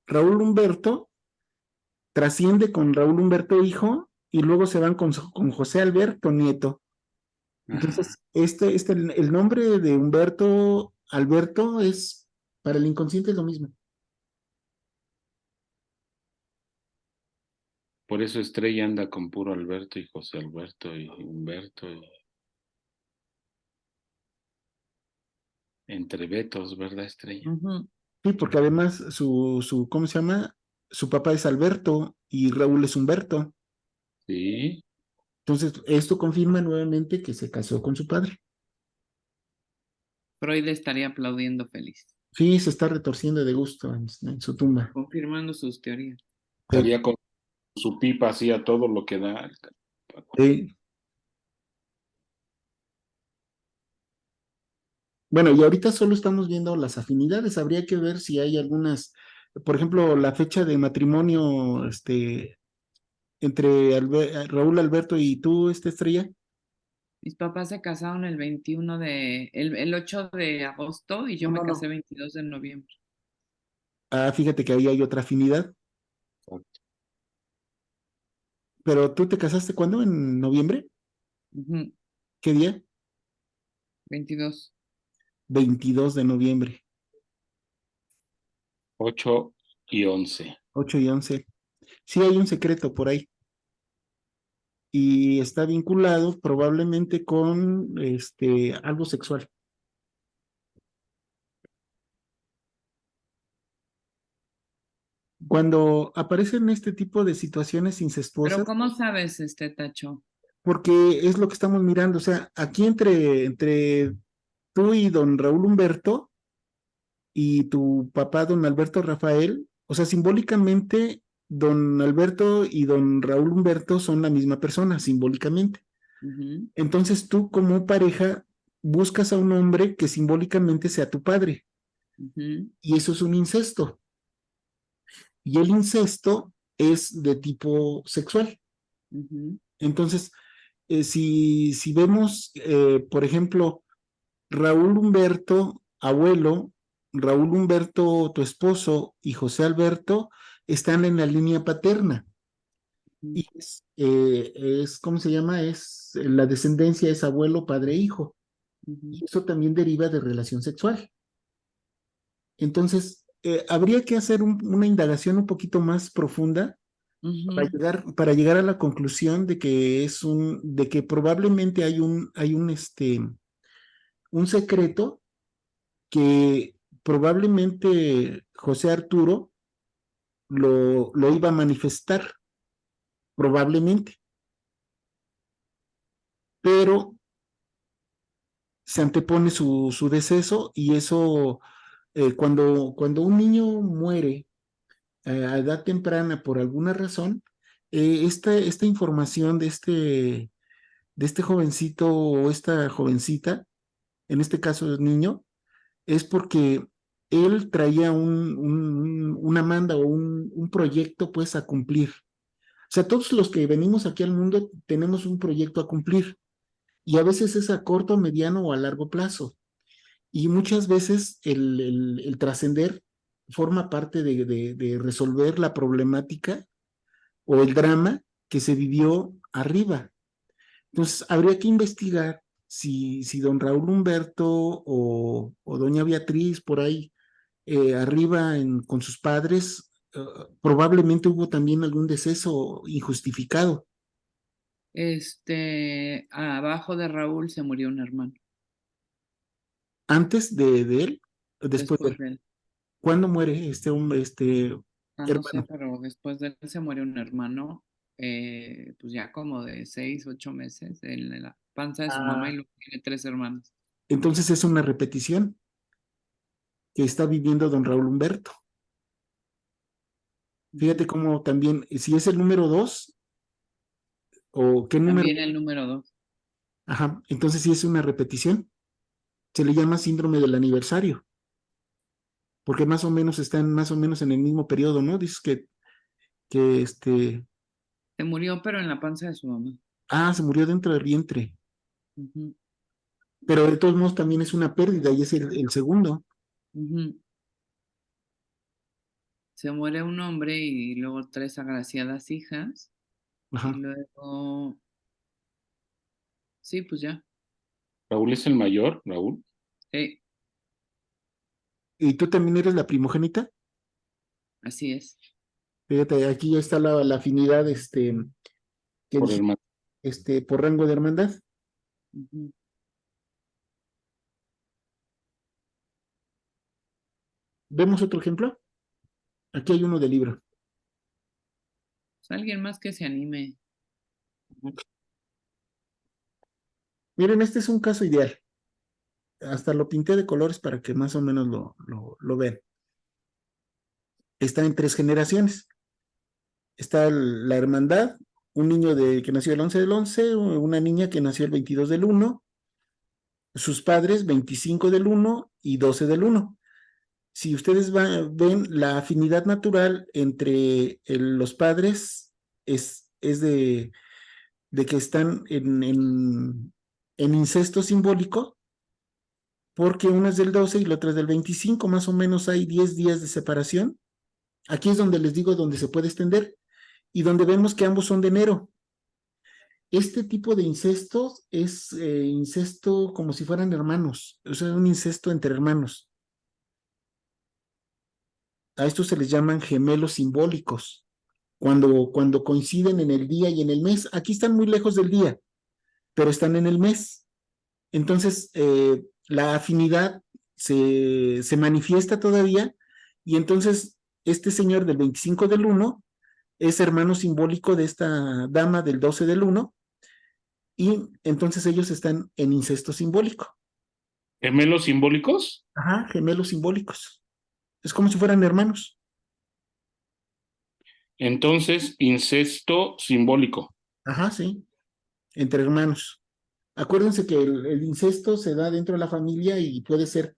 Humberto trasciende con Raúl Humberto hijo y luego se van con José Alberto nieto. Ajá. Entonces, el nombre de Humberto Alberto es, para el inconsciente es lo mismo. Por eso Estrella anda con puro Alberto y José Alberto y Humberto y entre Betos, ¿verdad, Estrella? Ujú. Sí, porque además ¿cómo se llama? Su papá es Alberto y Raúl es Humberto. Sí, Entonces, esto confirma nuevamente que se casó con su padre. Freud estaría aplaudiendo feliz, Sí, se está retorciendo de gusto en su tumba. confirmando sus teorías. Sí. estaría con su pipa hacía todo lo que da. Bueno, y ahorita solo estamos viendo las afinidades. Habría que ver si hay algunas, por ejemplo, la fecha de matrimonio, entre Raúl Alberto y tú, Estrella. Mis papás se casaron el 21 el 8 de agosto y yo me No, no, casé no. 22 de noviembre. Ah, fíjate que ahí hay otra afinidad. Pero tú te casaste ¿cuándo? ¿En noviembre? Ujú, ¿Qué día? 22. 22 de noviembre, 8 y 11. 8 y 11. Sí hay un secreto por ahí. Y está vinculado probablemente con algo sexual. Cuando aparecen este tipo de situaciones Pero incestuosas, ¿cómo sabes, Tacho? porque es lo que estamos mirando, o sea, aquí entre tú y don Raúl Humberto y tu papá, don Alberto Rafael, o sea, simbólicamente, don Alberto y don Raúl Humberto son la misma persona, simbólicamente. Ujú, Entonces tú como pareja buscas a un hombre que simbólicamente sea tu padre, ujú, y eso es un incesto, y el incesto es de tipo sexual. ujú, Entonces, si vemos, por ejemplo, Raúl Humberto, abuelo, Raúl Humberto, tu esposo, y José Alberto están en la línea paterna. ujú, Y ¿cómo se llama? La descendencia es abuelo, padre, hijo. ujú, Y eso también deriva de relación sexual. Entonces, habría que hacer una indagación un poquito más profunda ujú. para llegar a la conclusión de que de que probablemente hay un secreto que probablemente José Arturo lo iba a manifestar, probablemente, pero se antepone su deceso y eso, cuando un niño muere a edad temprana por alguna razón, esta información de este jovencito o esta jovencita, en este caso el niño, es porque él traía una manda o un proyecto pues a cumplir. O sea, todos los que venimos aquí al mundo tenemos un proyecto a cumplir y a veces es a corto, mediano o a largo plazo. Y muchas veces el trascender forma parte de resolver la problemática o el drama que se vivió arriba. Entonces, habría que investigar si don Raúl Humberto o doña Beatriz por ahí arriba con sus padres, probablemente hubo también algún deceso injustificado Abajo de Raúl se murió un hermano, antes de él, después de después él. de él. ¿Cuándo muere este hombre, No sé, hermano? pero después de él se murió un hermano, pues ya como de 6, 8 meses en la panza de su mamá y Ah, luego tiene 3 hermanos. entonces es una repetición que está viviendo don Raúl Humberto. Fíjate Ujú. cómo también, si es el número 2 o qué número, También el número 2. ajá, entonces sí es una repetición. Se le llama síndrome del aniversario, porque más o menos están más o menos en el mismo periodo, ¿no? Dices que Se murió, pero en la panza de su mamá. se murió dentro del vientre, Ujú, pero de todos modos también es una pérdida y es el segundo. ujú. Se muere un hombre y luego 3 agraciadas hijas. Y Ajá. luego, sí, pues ya. Raúl es el mayor, Raúl. Sí, ¿Y tú también eres la primogénita? así es. Fíjate, aquí ya está la afinidad, que Por dije, hermano. por rango de hermandad. Ujú. ¿Vemos otro ejemplo? Aquí hay uno de libro. Pues alguien más que se anime. Miren, este es un caso ideal. Hasta lo pinté de colores para que más o menos lo vean. Está en 3 generaciones. está la hermandad, un niño que nació el 11 del 11, una niña que nació el 22 del 1, sus padres 25 del 1 y 12 del 1. Si ustedes ven, la afinidad natural entre los padres es de que están en incesto simbólico, porque una es del 12 y la otra es del 25, más o menos hay 10 días de separación. Aquí es donde les digo, donde se puede extender y donde vemos que ambos son de enero. Este tipo de incestos es incesto como si fueran hermanos, o sea, un incesto entre hermanos. A estos se les llaman gemelos simbólicos, cuando coinciden en el día y en el mes. Aquí están muy lejos del día, pero están en el mes. Entonces, la afinidad se manifiesta todavía, y entonces este señor del 25 del 1 es hermano simbólico de esta dama del 12 del 1, y entonces ellos están en incesto simbólico. ¿Gemelos simbólicos? Ajá, gemelos simbólicos. Es como si fueran hermanos. Entonces, incesto simbólico. Ajá, sí, entre hermanos. Acuérdense que el incesto se da dentro de la familia y puede ser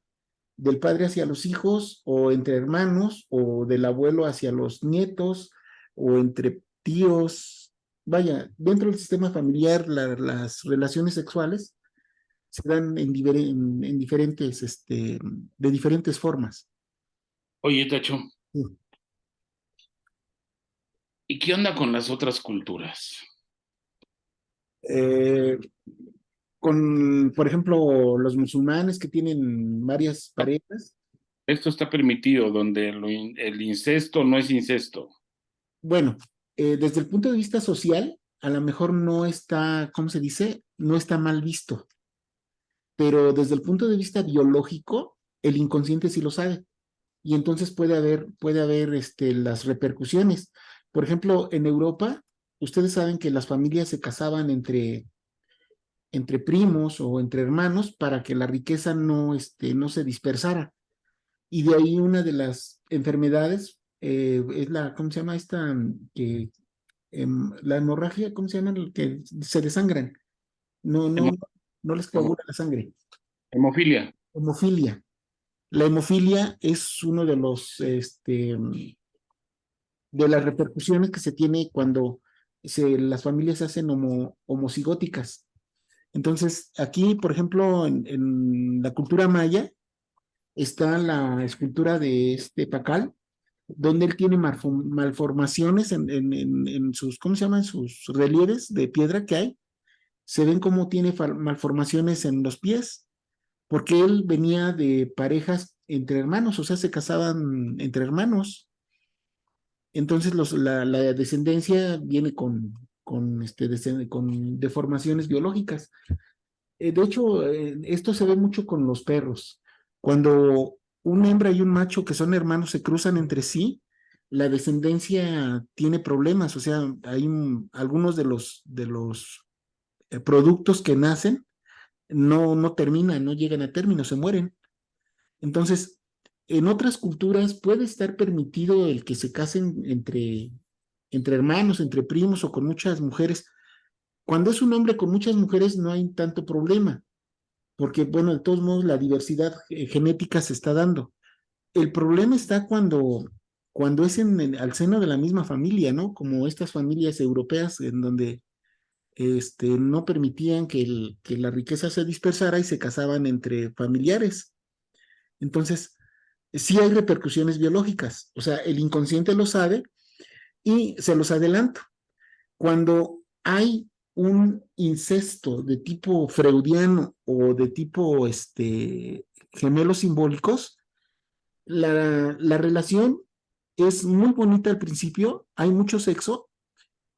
del padre hacia los hijos, o entre hermanos, o del abuelo hacia los nietos, o entre tíos. Vaya, dentro del sistema familiar, las relaciones sexuales se dan en diferentes, de diferentes formas. Oye, Tacho, Sí. ¿y qué onda con las otras culturas? Eh, por ejemplo, los musulmanes que tienen varias parejas. Esto está permitido, donde el incesto no es incesto. Bueno, desde el punto de vista social, a lo mejor no está, ¿cómo se dice? No está mal visto, pero desde el punto de vista biológico, el inconsciente sí lo sabe, y entonces puede haber las repercusiones. Por ejemplo, en Europa, ustedes saben que las familias se casaban entre primos o entre hermanos para que la riqueza no se dispersara. Y de ahí una de las enfermedades es ¿cómo se llama esta? La hemorragia, ¿cómo se llama? Que se desangran. No, no, Hemo- no les coagula la sangre. Hemofilia. Hemofilia. La hemofilia es uno de las repercusiones que se tiene cuando las familias se hacen homocigóticas. Entonces, aquí, por ejemplo, en la cultura maya, está la escultura de este Pacal, donde él tiene malformaciones en sus, ¿cómo se llaman? Sus relieves de piedra que hay. Se ven como tiene malformaciones en los pies, porque él venía de parejas entre hermanos, o sea, se casaban entre hermanos. Entonces la descendencia viene con deformaciones biológicas. De hecho, esto se ve mucho con los perros. Cuando una hembra y un macho que son hermanos se cruzan entre sí, la descendencia tiene problemas. O sea, hay algunos de los productos que nacen no terminan, no llegan a término, se mueren. Entonces, en otras culturas puede estar permitido el que se casen entre hermanos, entre primos o con muchas mujeres. Cuando es un hombre con muchas mujeres no hay tanto problema, porque, bueno, de todos modos la diversidad genética se está dando. El problema está cuando es al seno de la misma familia, ¿no? Como estas familias europeas en donde no permitían que la riqueza se dispersara y se casaban entre familiares. Entonces, sí hay repercusiones biológicas, o sea, el inconsciente lo sabe, y se los adelanto. Cuando hay un incesto de tipo freudiano o de tipo gemelos simbólicos, la relación es muy bonita al principio, hay mucho sexo,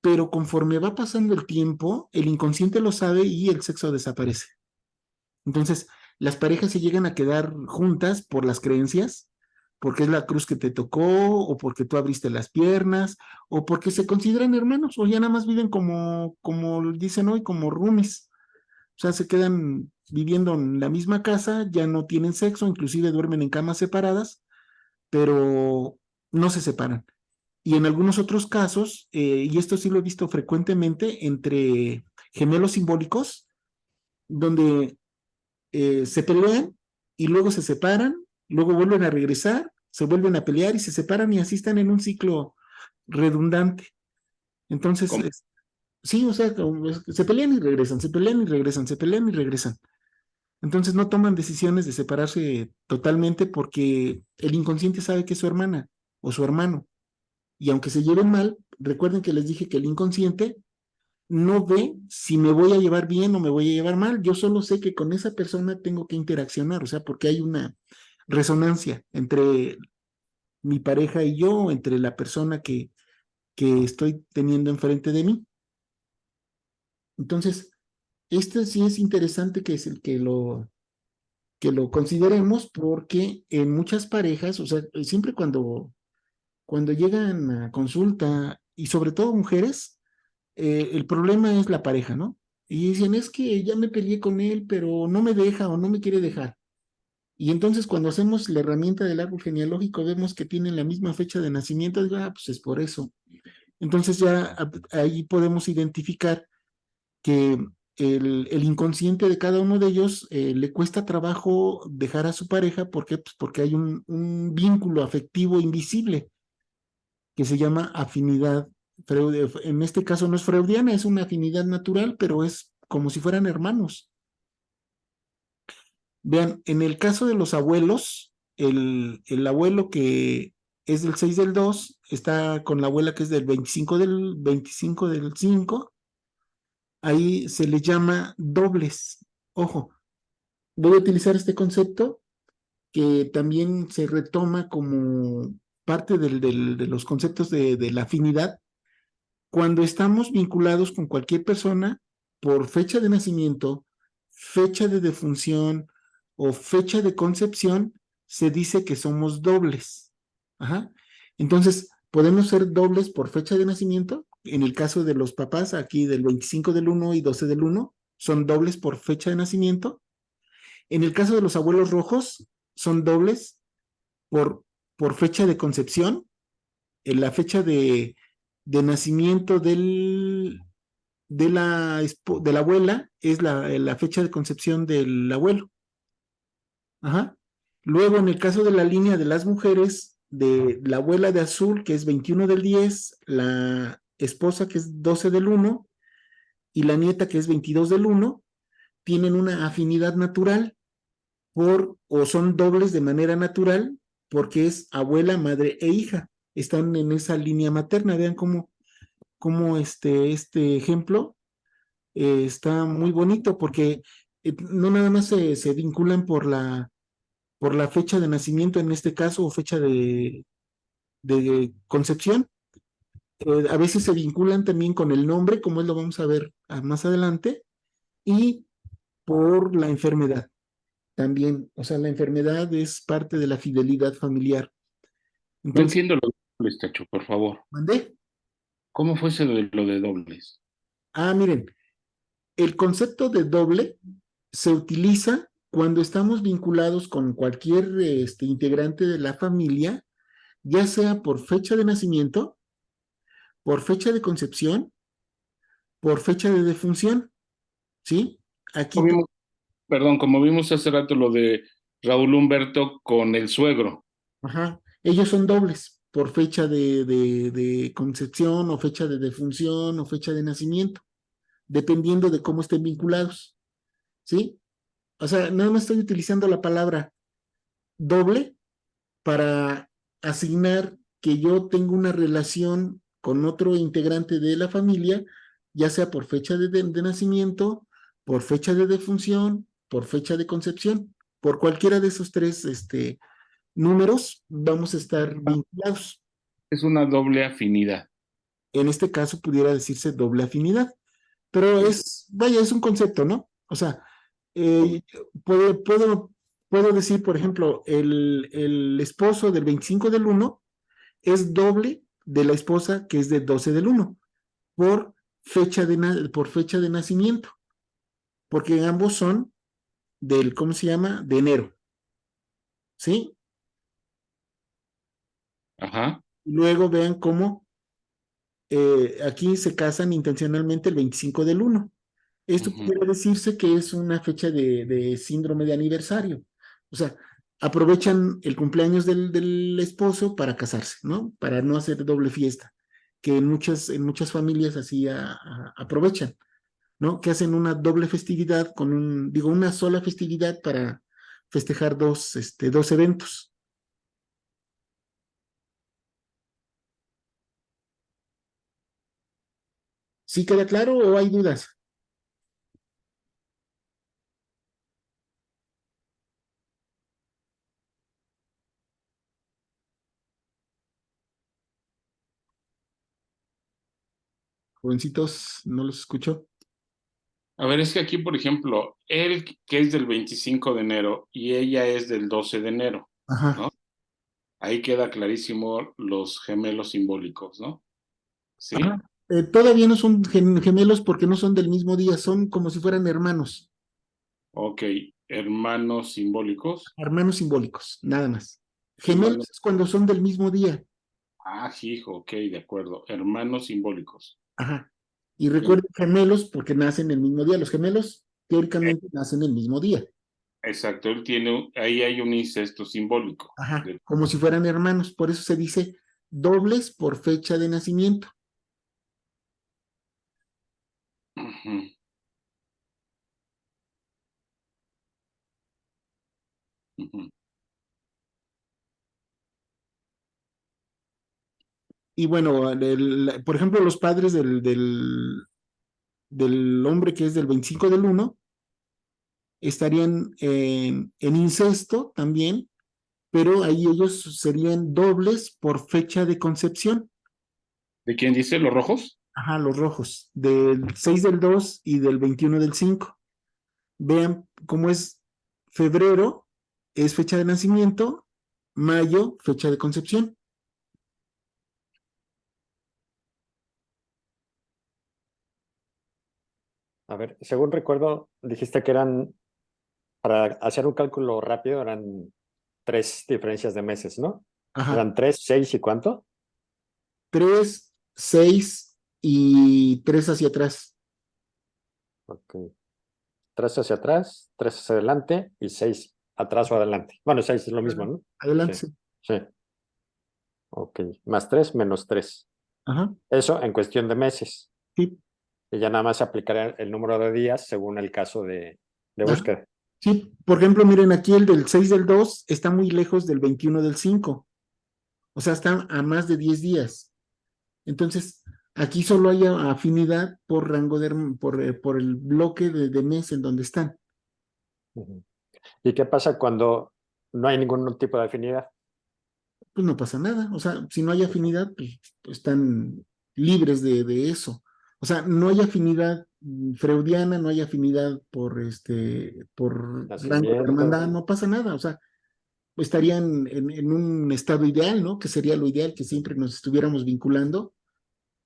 pero conforme va pasando el tiempo, el inconsciente lo sabe y el sexo desaparece. Entonces, las parejas se llegan a quedar juntas por las creencias, porque es la cruz que te tocó, o porque tú abriste las piernas, o porque se consideran hermanos, o ya nada más viven como dicen hoy, como roomies. O sea, se quedan viviendo en la misma casa, ya no tienen sexo, inclusive duermen en camas separadas, pero no se separan. Y en algunos otros casos, y esto sí lo he visto frecuentemente, entre gemelos simbólicos, donde se pelean y luego se separan, luego vuelven a regresar, se vuelven a pelear y se separan y así están en un ciclo redundante. Entonces, Como- sí, o sea, se pelean y regresan, se pelean y regresan, se pelean y regresan. Entonces no toman decisiones de separarse totalmente porque el inconsciente sabe que es su hermana o su hermano. Y aunque se lleven mal, recuerden que les dije que el inconsciente no ve si me voy a llevar bien o me voy a llevar mal. Yo solo sé que con esa persona tengo que interaccionar, o sea, porque hay una resonancia entre mi pareja y yo, entre la persona que estoy teniendo enfrente de mí. Entonces, esto sí es interesante que es el que lo consideremos porque en muchas parejas, o sea, siempre cuando llegan a consulta y sobre todo mujeres, el problema es la pareja, ¿no? Y dicen, es que ya me peleé con él, pero no me deja o no me quiere dejar. Y entonces cuando hacemos la herramienta del árbol genealógico, vemos que tienen la misma fecha de nacimiento, digo, pues es por eso. Entonces ya ahí podemos identificar que el inconsciente de cada uno de ellos le cuesta trabajo dejar a su pareja, ¿por qué? Pues porque hay un vínculo afectivo invisible que se llama afinidad. En este caso no es freudiana, es una afinidad natural, pero es como si fueran hermanos. Vean, en el caso de los abuelos, el abuelo que es del 6 del 2 está con la abuela que es del 25 del 5, ahí se le llama dobles. Ojo, voy a utilizar este concepto que también se retoma como parte de los conceptos de la afinidad. Cuando estamos vinculados con cualquier persona por fecha de nacimiento, fecha de defunción o fecha de concepción, se dice que somos dobles. Ajá. Entonces, podemos ser dobles por fecha de nacimiento. En el caso de los papás, aquí del 25 del 1 y 12 del 1, son dobles por fecha de nacimiento. En el caso de los abuelos rojos, son dobles por, por fecha de concepción. En la fecha de nacimiento de la abuela es la fecha de concepción del abuelo. Ajá. Luego, en el caso de la línea de las mujeres, de la abuela de azul, que es 21 del 10, la esposa, que es 12 del 1, y la nieta, que es 22 del 1, tienen una afinidad natural o son dobles de manera natural, porque es abuela, madre e hija. Están en esa línea materna. Vean cómo este ejemplo está muy bonito porque no nada más se vinculan por la fecha de nacimiento en este caso o fecha de concepción. A veces se vinculan también con el nombre, como lo vamos a ver más adelante, y por la enfermedad también. O sea, la enfermedad es parte de la fidelidad familiar. No Entonces, entiendo lo de dobles, Tacho, por favor. ¿mandé? ¿Cómo fue eso de lo de dobles? Miren, el concepto de doble se utiliza cuando estamos vinculados con cualquier integrante de la familia, ya sea por fecha de nacimiento, por fecha de concepción, por fecha de defunción, ¿sí? Aquí, Como vimos- Perdón, como vimos hace rato lo de Raúl Humberto con el suegro. ajá, ellos son dobles por fecha de concepción o fecha de defunción o fecha de nacimiento, dependiendo de cómo estén vinculados, ¿sí? O sea, nada más estoy utilizando la palabra doble para asignar que yo tengo una relación con otro integrante de la familia, ya sea por fecha de nacimiento, por fecha de defunción, por fecha de concepción. Por cualquiera de esos tres números vamos a estar vinculados. Es una doble afinidad. En este caso pudiera decirse doble afinidad, pero vaya, es un concepto, ¿no? O sea, eh, puedo decir, por ejemplo, el esposo del 25 del 1 es doble de la esposa que es de 12 del 1 por fecha de nacimiento, porque ambos son ¿cómo se llama? De enero, ¿sí? Ajá. Luego vean cómo aquí se casan intencionalmente el 25 del 1. Esto Ujú. quiere decirse que es una fecha de síndrome de aniversario. O sea, aprovechan el cumpleaños del esposo para casarse, ¿no? Para no hacer doble fiesta, que en muchas familias así aprovechan, ¿no? Que hacen una doble festividad digo, una sola festividad para festejar dos eventos. ¿Sí queda claro o hay dudas? Jovencitos, no los escucho. A ver, es que aquí, por ejemplo, él que es del 25 de enero y ella es del 12 de enero, Ajá. ¿no? Ahí queda clarísimo los gemelos simbólicos, ¿no? ¿Sí? Ajá. Todavía no son gemelos porque no son del mismo día, son como si fueran hermanos, Ok, hermanos simbólicos. hermanos simbólicos, nada más. Hermanos. Gemelos es cuando son del mismo día. Ah, hijo, ok, de acuerdo. Hermanos simbólicos. Ajá. Y Bien. recuerden gemelos porque nacen el mismo día. Los gemelos teóricamente nacen el mismo día. Exacto, él tiene, ahí hay un incesto simbólico. Ajá. Como si fueran hermanos. Por eso se dice dobles por fecha de nacimiento. Ujú, ujú. Y bueno, por ejemplo, los padres del hombre que es del 25 del 1 estarían en incesto también, pero ahí ellos serían dobles por fecha de concepción. ¿De quién dice? ¿Los rojos? Ajá, los rojos, del 6 del 2 y del 21 del 5. Vean cómo es febrero, es fecha de nacimiento, mayo, fecha de concepción. A ver, según recuerdo, dijiste que para hacer un cálculo rápido, eran 3 diferencias de meses, ¿no? Ajá, Eran 3, 6 y ¿cuánto? 3, 6 y 3 hacia atrás. Ok. 3 hacia atrás, 3 hacia adelante y 6 atrás o adelante. Bueno, 6 es lo mismo, ¿no? Adelante, Sí, sí. sí. Ok. +3 -3. Ajá, Eso en cuestión de meses. sí. Y ya nada más se aplicará el número de días según el caso de Ajá. búsqueda. Sí, por ejemplo, miren, aquí el del 6 del 2 está muy lejos del 21 del 5. O sea, está a más de 10 días. Entonces, aquí solo hay afinidad por rango por el bloque de mes en donde están. Ujú. ¿Y qué pasa cuando no hay ningún tipo de afinidad? Pues no pasa nada. O sea, si no hay afinidad, pues están libres de eso. O sea, no hay afinidad freudiana, no hay afinidad por rango de Nacimiento. hermandad, no pasa nada. O sea, estarían en un estado ideal, ¿no? Que sería lo ideal que siempre nos estuviéramos vinculando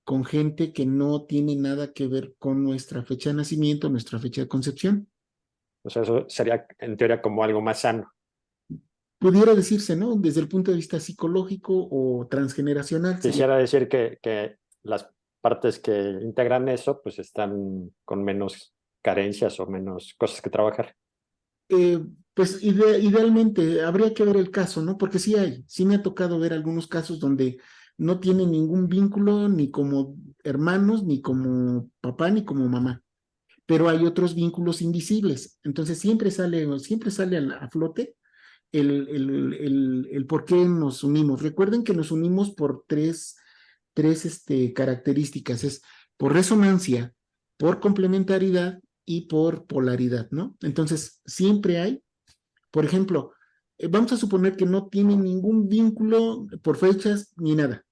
con gente que no tiene nada que ver con nuestra fecha de nacimiento, nuestra fecha de concepción. O sea, eso sería en teoría como algo más sano. Pudiera decirse, ¿no? Desde el punto de vista psicológico o transgeneracional sería. Quisiera decir que las partes que integran eso, pues están con menos carencias o menos cosas que trabajar. eh, pues idealmente habría que ver el caso, ¿no? Porque sí me ha tocado ver algunos casos donde no tienen ningún vínculo ni como hermanos, ni como papá, ni como mamá, pero hay otros vínculos invisibles. Entonces siempre sale a flote el por qué nos unimos. Recuerden que nos unimos por tres características, es por resonancia, por complementariedad y por polaridad, ¿no? Entonces, siempre hay, por ejemplo, vamos a suponer que no tienen ningún vínculo por fechas ni nada,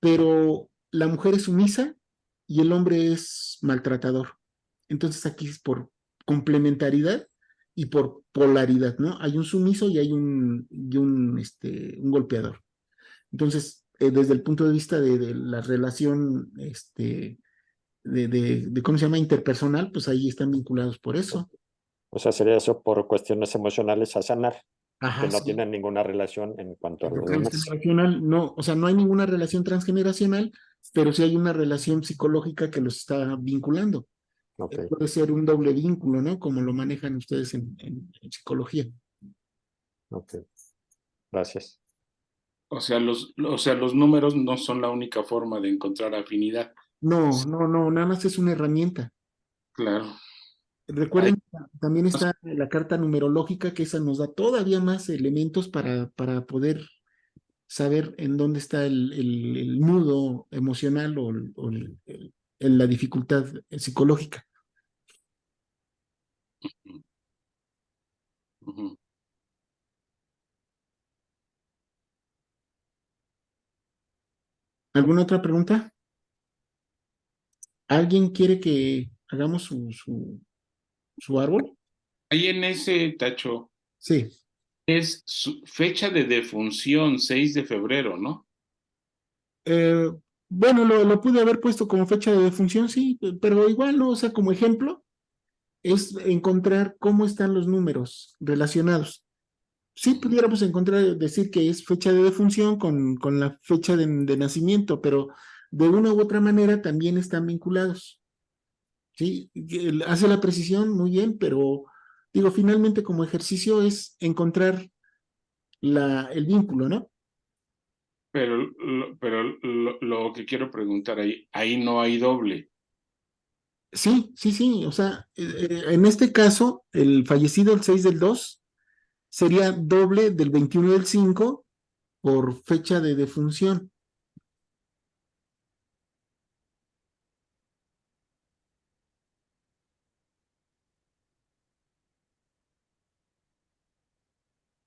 pero la mujer es sumisa y el hombre es maltratador. Entonces aquí es por complementariedad y por polaridad, ¿no? Hay un sumiso y hay un golpeador. Entonces, desde el punto de vista de la relación, ¿cómo se llama? Interpersonal, pues ahí están vinculados por eso. O sea, sería eso por cuestiones emocionales a sanar. Ajá, no sí. tienen ninguna relación en cuanto a lo demás. Transgeneracional, no, o sea, no hay ninguna relación transgeneracional, pero sí hay una relación psicológica que los está vinculando. Ok, Puede ser un doble vínculo, ¿no? Como lo manejan ustedes en psicología. ok. Gracias. O sea, los números no son la única forma de encontrar afinidad. No, no, no, nada más es una herramienta. Claro. Hay Recuerden, también está la carta numerológica, que esa nos da todavía más elementos para poder saber en dónde está el nudo emocional o la dificultad psicológica. Ujú. ¿Alguna otra pregunta? ¿Alguien quiere que hagamos su árbol? Ahí en ese tacho Sí. es su fecha de defunción, 6 de febrero, ¿no? Eh, bueno, lo pude haber puesto como fecha de defunción, sí, pero igual, ¿no? O sea, como ejemplo, es encontrar cómo están los números relacionados. Sí pudiéramos encontrar, decir que es fecha de defunción con la fecha de nacimiento, pero de una u otra manera también están vinculados. Sí, y hace la precisión muy bien, pero digo, finalmente como ejercicio es encontrar el vínculo, ¿no? Pero lo que quiero preguntar ahí no hay doble. Sí, sí, sí, o sea, en este caso, el fallecido el 6 del 2 sería doble del 21 del 5 por fecha de defunción.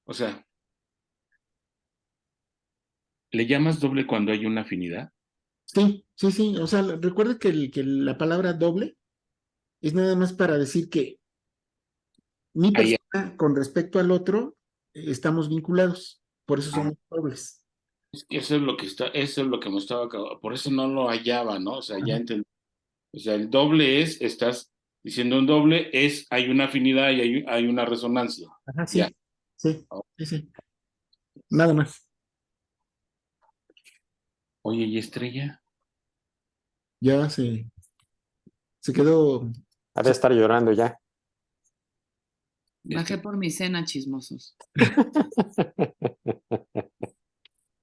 O sea, ¿le llamas doble cuando hay una afinidad? Sí, sí, sí, o sea, recuerde que la palabra doble es nada más para decir que mi Ahí, persona con respecto al otro estamos vinculados, por eso ah, somos dobles. es que eso es lo que me estaba por eso no lo hallaba, ¿no? O sea, ya Ajá, entendí. O sea, el doble estás diciendo un doble hay una afinidad y hay una resonancia. ajá, Ya. sí, sí, sí, sí, nada más. Oye, ¿y Estrella? Ya se quedó, Ha de estar llorando ya. Bajé por mi cena, chismosos.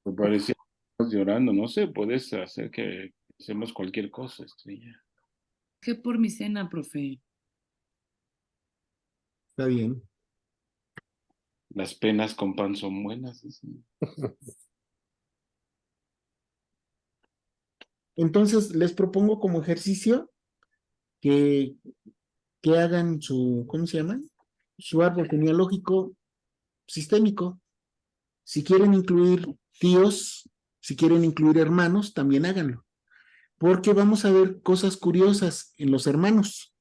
Me parecía que estabas llorando, no sé, puedes hacer que hacemos cualquier cosa, Estrella. Bajé por mi cena, profe. está bien. Las penas con pan son buenas, dice. Entonces, les propongo como ejercicio que, que hagan ¿cómo se llama? Su árbol genealógico sistémico. Si quieren incluir tíos, si quieren incluir hermanos, también háganlo, porque vamos a ver cosas curiosas en los hermanos.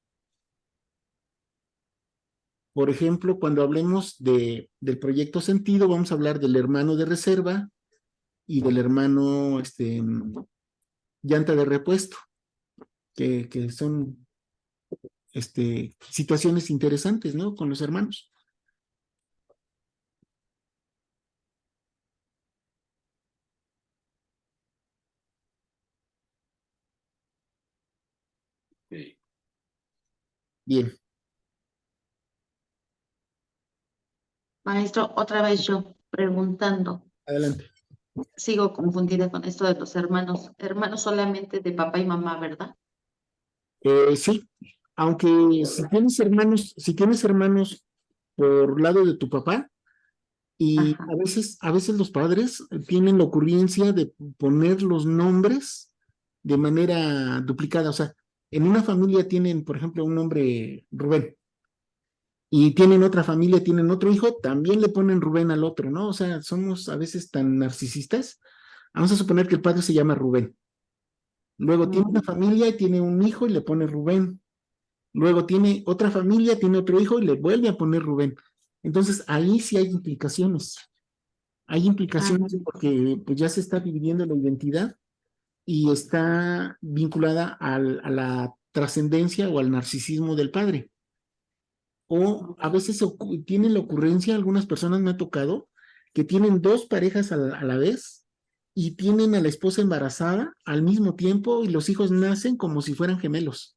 Por ejemplo, cuando hablemos del proyecto sentido, vamos a hablar del hermano de reserva y del hermano llanta de repuesto, que son situaciones interesantes, ¿no? Con los hermanos. Sí. Bien, Maestro, otra vez yo preguntando, adelante. sigo confundida con esto de los hermanos, hermanos solamente de papá y mamá, ¿verdad? Sí, aunque si tienes hermanos por lado de tu papá, y Ajá. a veces los padres tienen la ocurrencia de poner los nombres de manera duplicada. O sea, en una familia tienen, por ejemplo, un nombre Rubén, y tienen otra familia, tienen otro hijo, también le ponen Rubén al otro, ¿no? O sea, somos a veces tan narcisistas. Vamos a suponer que el padre se llama Rubén. Luego tiene una Mm. familia y tiene un hijo y le pone Rubén. Luego tiene otra familia, tiene otro hijo y le vuelve a poner Rubén. Entonces, ahí sí hay implicaciones. Hay Ah, implicaciones porque pues, ya se está dividiendo la identidad y está vinculada a la trascendencia o al narcisismo del padre. O a veces tienen la ocurrencia, algunas personas me ha tocado, que tienen dos parejas a la vez y tienen a la esposa embarazada al mismo tiempo y los hijos nacen como si fueran gemelos.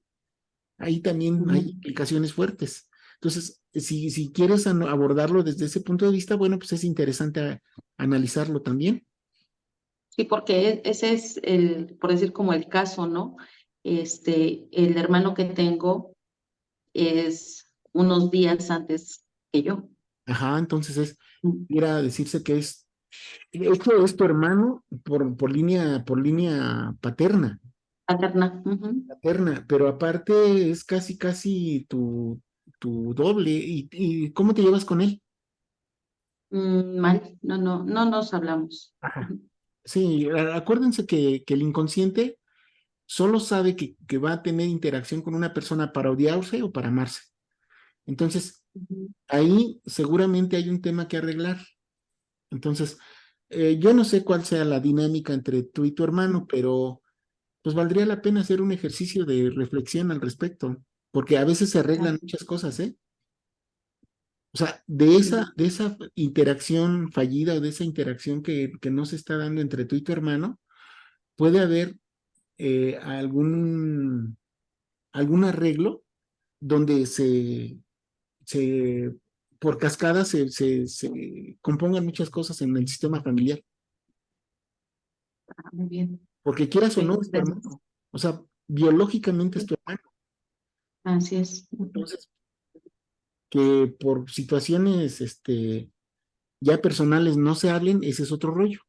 Ahí también hay implicaciones fuertes. Entonces, si quieres abordarlo desde ese punto de vista, bueno, pues es interesante analizarlo también. Sí, porque ese es por decir como el caso, ¿no? El hermano que tengo es unos días antes que yo. Ajá, entonces pudiera decirse que esto es tu hermano por línea paterna, Paterna. pero aparte es casi tu doble. ¿Y cómo te llevas con él? Mal, no nos hablamos. Ajá. Sí, acuérdense que el inconsciente solo sabe que va a tener interacción con una persona para odiarse o para amarse. Entonces, ahí seguramente hay un tema que arreglar. Entonces, yo no sé cuál sea la dinámica entre tú y tu hermano, pero pues valdría la pena hacer un ejercicio de reflexión al respecto, porque a veces se arreglan muchas cosas, ¿eh? O sea, de esa interacción fallida o de esa interacción que no se está dando entre tú y tu hermano, puede haber algún arreglo donde se por cascada se compongan muchas cosas en el sistema familiar, Muy bien. porque quieras o no, es tu Gracias. hermano. O sea, biológicamente es tu hermano. Así es. Entonces, que por situaciones ya personales no se hablen, ese es otro rollo.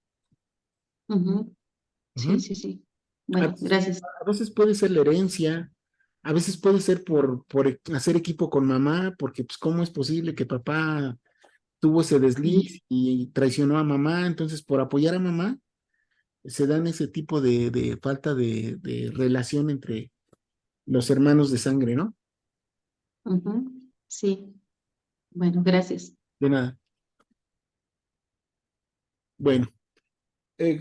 Sí, Ujú. sí, sí. A Bueno, veces, gracias. a veces puede ser la herencia, a veces puede ser por hacer equipo con mamá, porque pues cómo es posible que papá tuvo ese desliz y traicionó a mamá, entonces por apoyar a mamá se dan ese tipo de falta de relación entre los hermanos de sangre, ¿no? Sí. Bueno, gracias. De nada. Bueno,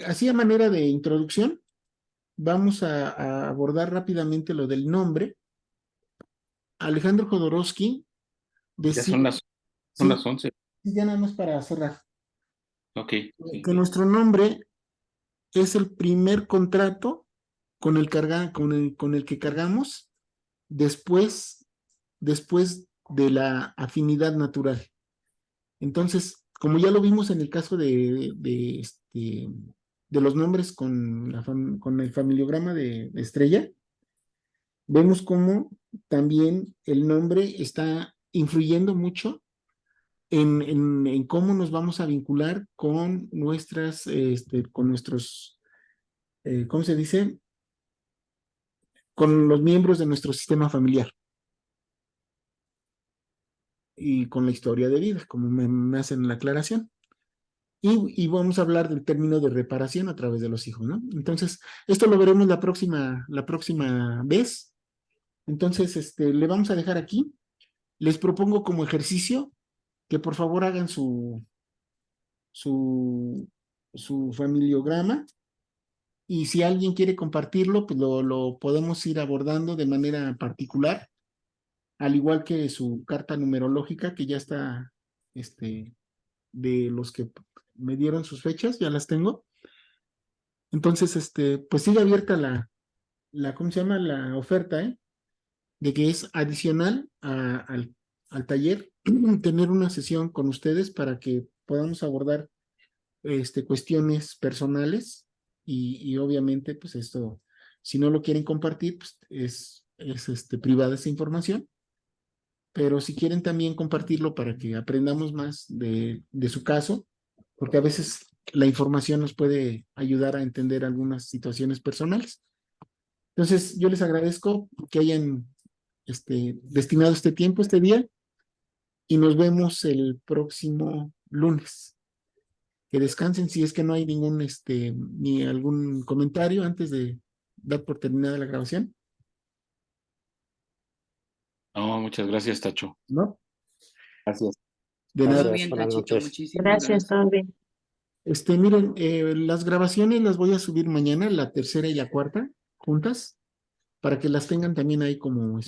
así a manera de introducción, vamos a abordar rápidamente lo del nombre. Alejandro Jodorowsky Ya decía, son sí, las 11. ya nada más para cerrar, Ok. Sí. que nuestro nombre es el primer contrato con el que cargamos después de la afinidad natural. Entonces, como ya lo vimos en el caso de los nombres con el familiograma de estrella, vemos cómo también el nombre está influyendo mucho en cómo nos vamos a vincular con con nuestros, ¿cómo se dice? Con los miembros de nuestro sistema familiar y con la historia de vida, como me hacen la aclaración. Y vamos a hablar del término de reparación a través de los hijos, ¿no? Entonces, esto lo veremos la próxima vez. Entonces, le vamos a dejar aquí. Les propongo como ejercicio que por favor hagan su, su familiograma y si alguien quiere compartirlo, pues lo podemos ir abordando de manera particular, al igual que su carta numerológica, que ya está, de los que me dieron sus fechas, ya las tengo. Entonces, pues sigue abierta ¿cómo se llama? La oferta, ¿eh? De que es adicional al taller, tener una sesión con ustedes para que podamos abordar cuestiones personales y obviamente, pues esto, si no lo quieren compartir, pues es privada esa información, pero si quieren también compartirlo para que aprendamos más de su caso, porque a veces la información nos puede ayudar a entender algunas situaciones personales. Entonces, yo les agradezco que hayan destinado este tiempo, este día, y nos vemos el próximo lunes. Que descansen si es que no hay ni algún comentario antes de dar por terminada la grabación, No, muchas gracias, Tacho. ¿no? Gracias. De Todo nada. Gracias, bien, buenas Tachito, noches. muchísimas Gracias, gracias. todo bien. Miren, las grabaciones las voy a subir mañana, la tercera y la cuarta, juntas, para que las tengan también ahí como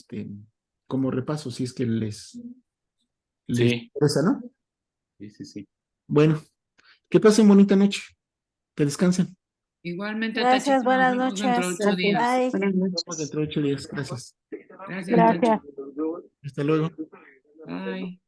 repaso, si es que les Sí, interesa, ¿no? sí. Bueno, que pasen bonita noche, que descansen. Igualmente, Gracias, Tachito, nos buenas vemos dentro de noches. 8 días. Bye. Buenas Nos vemos noches. dentro de 8 días. Gracias. Gracias, Gracias. Tacho. Hasta luego. Bye.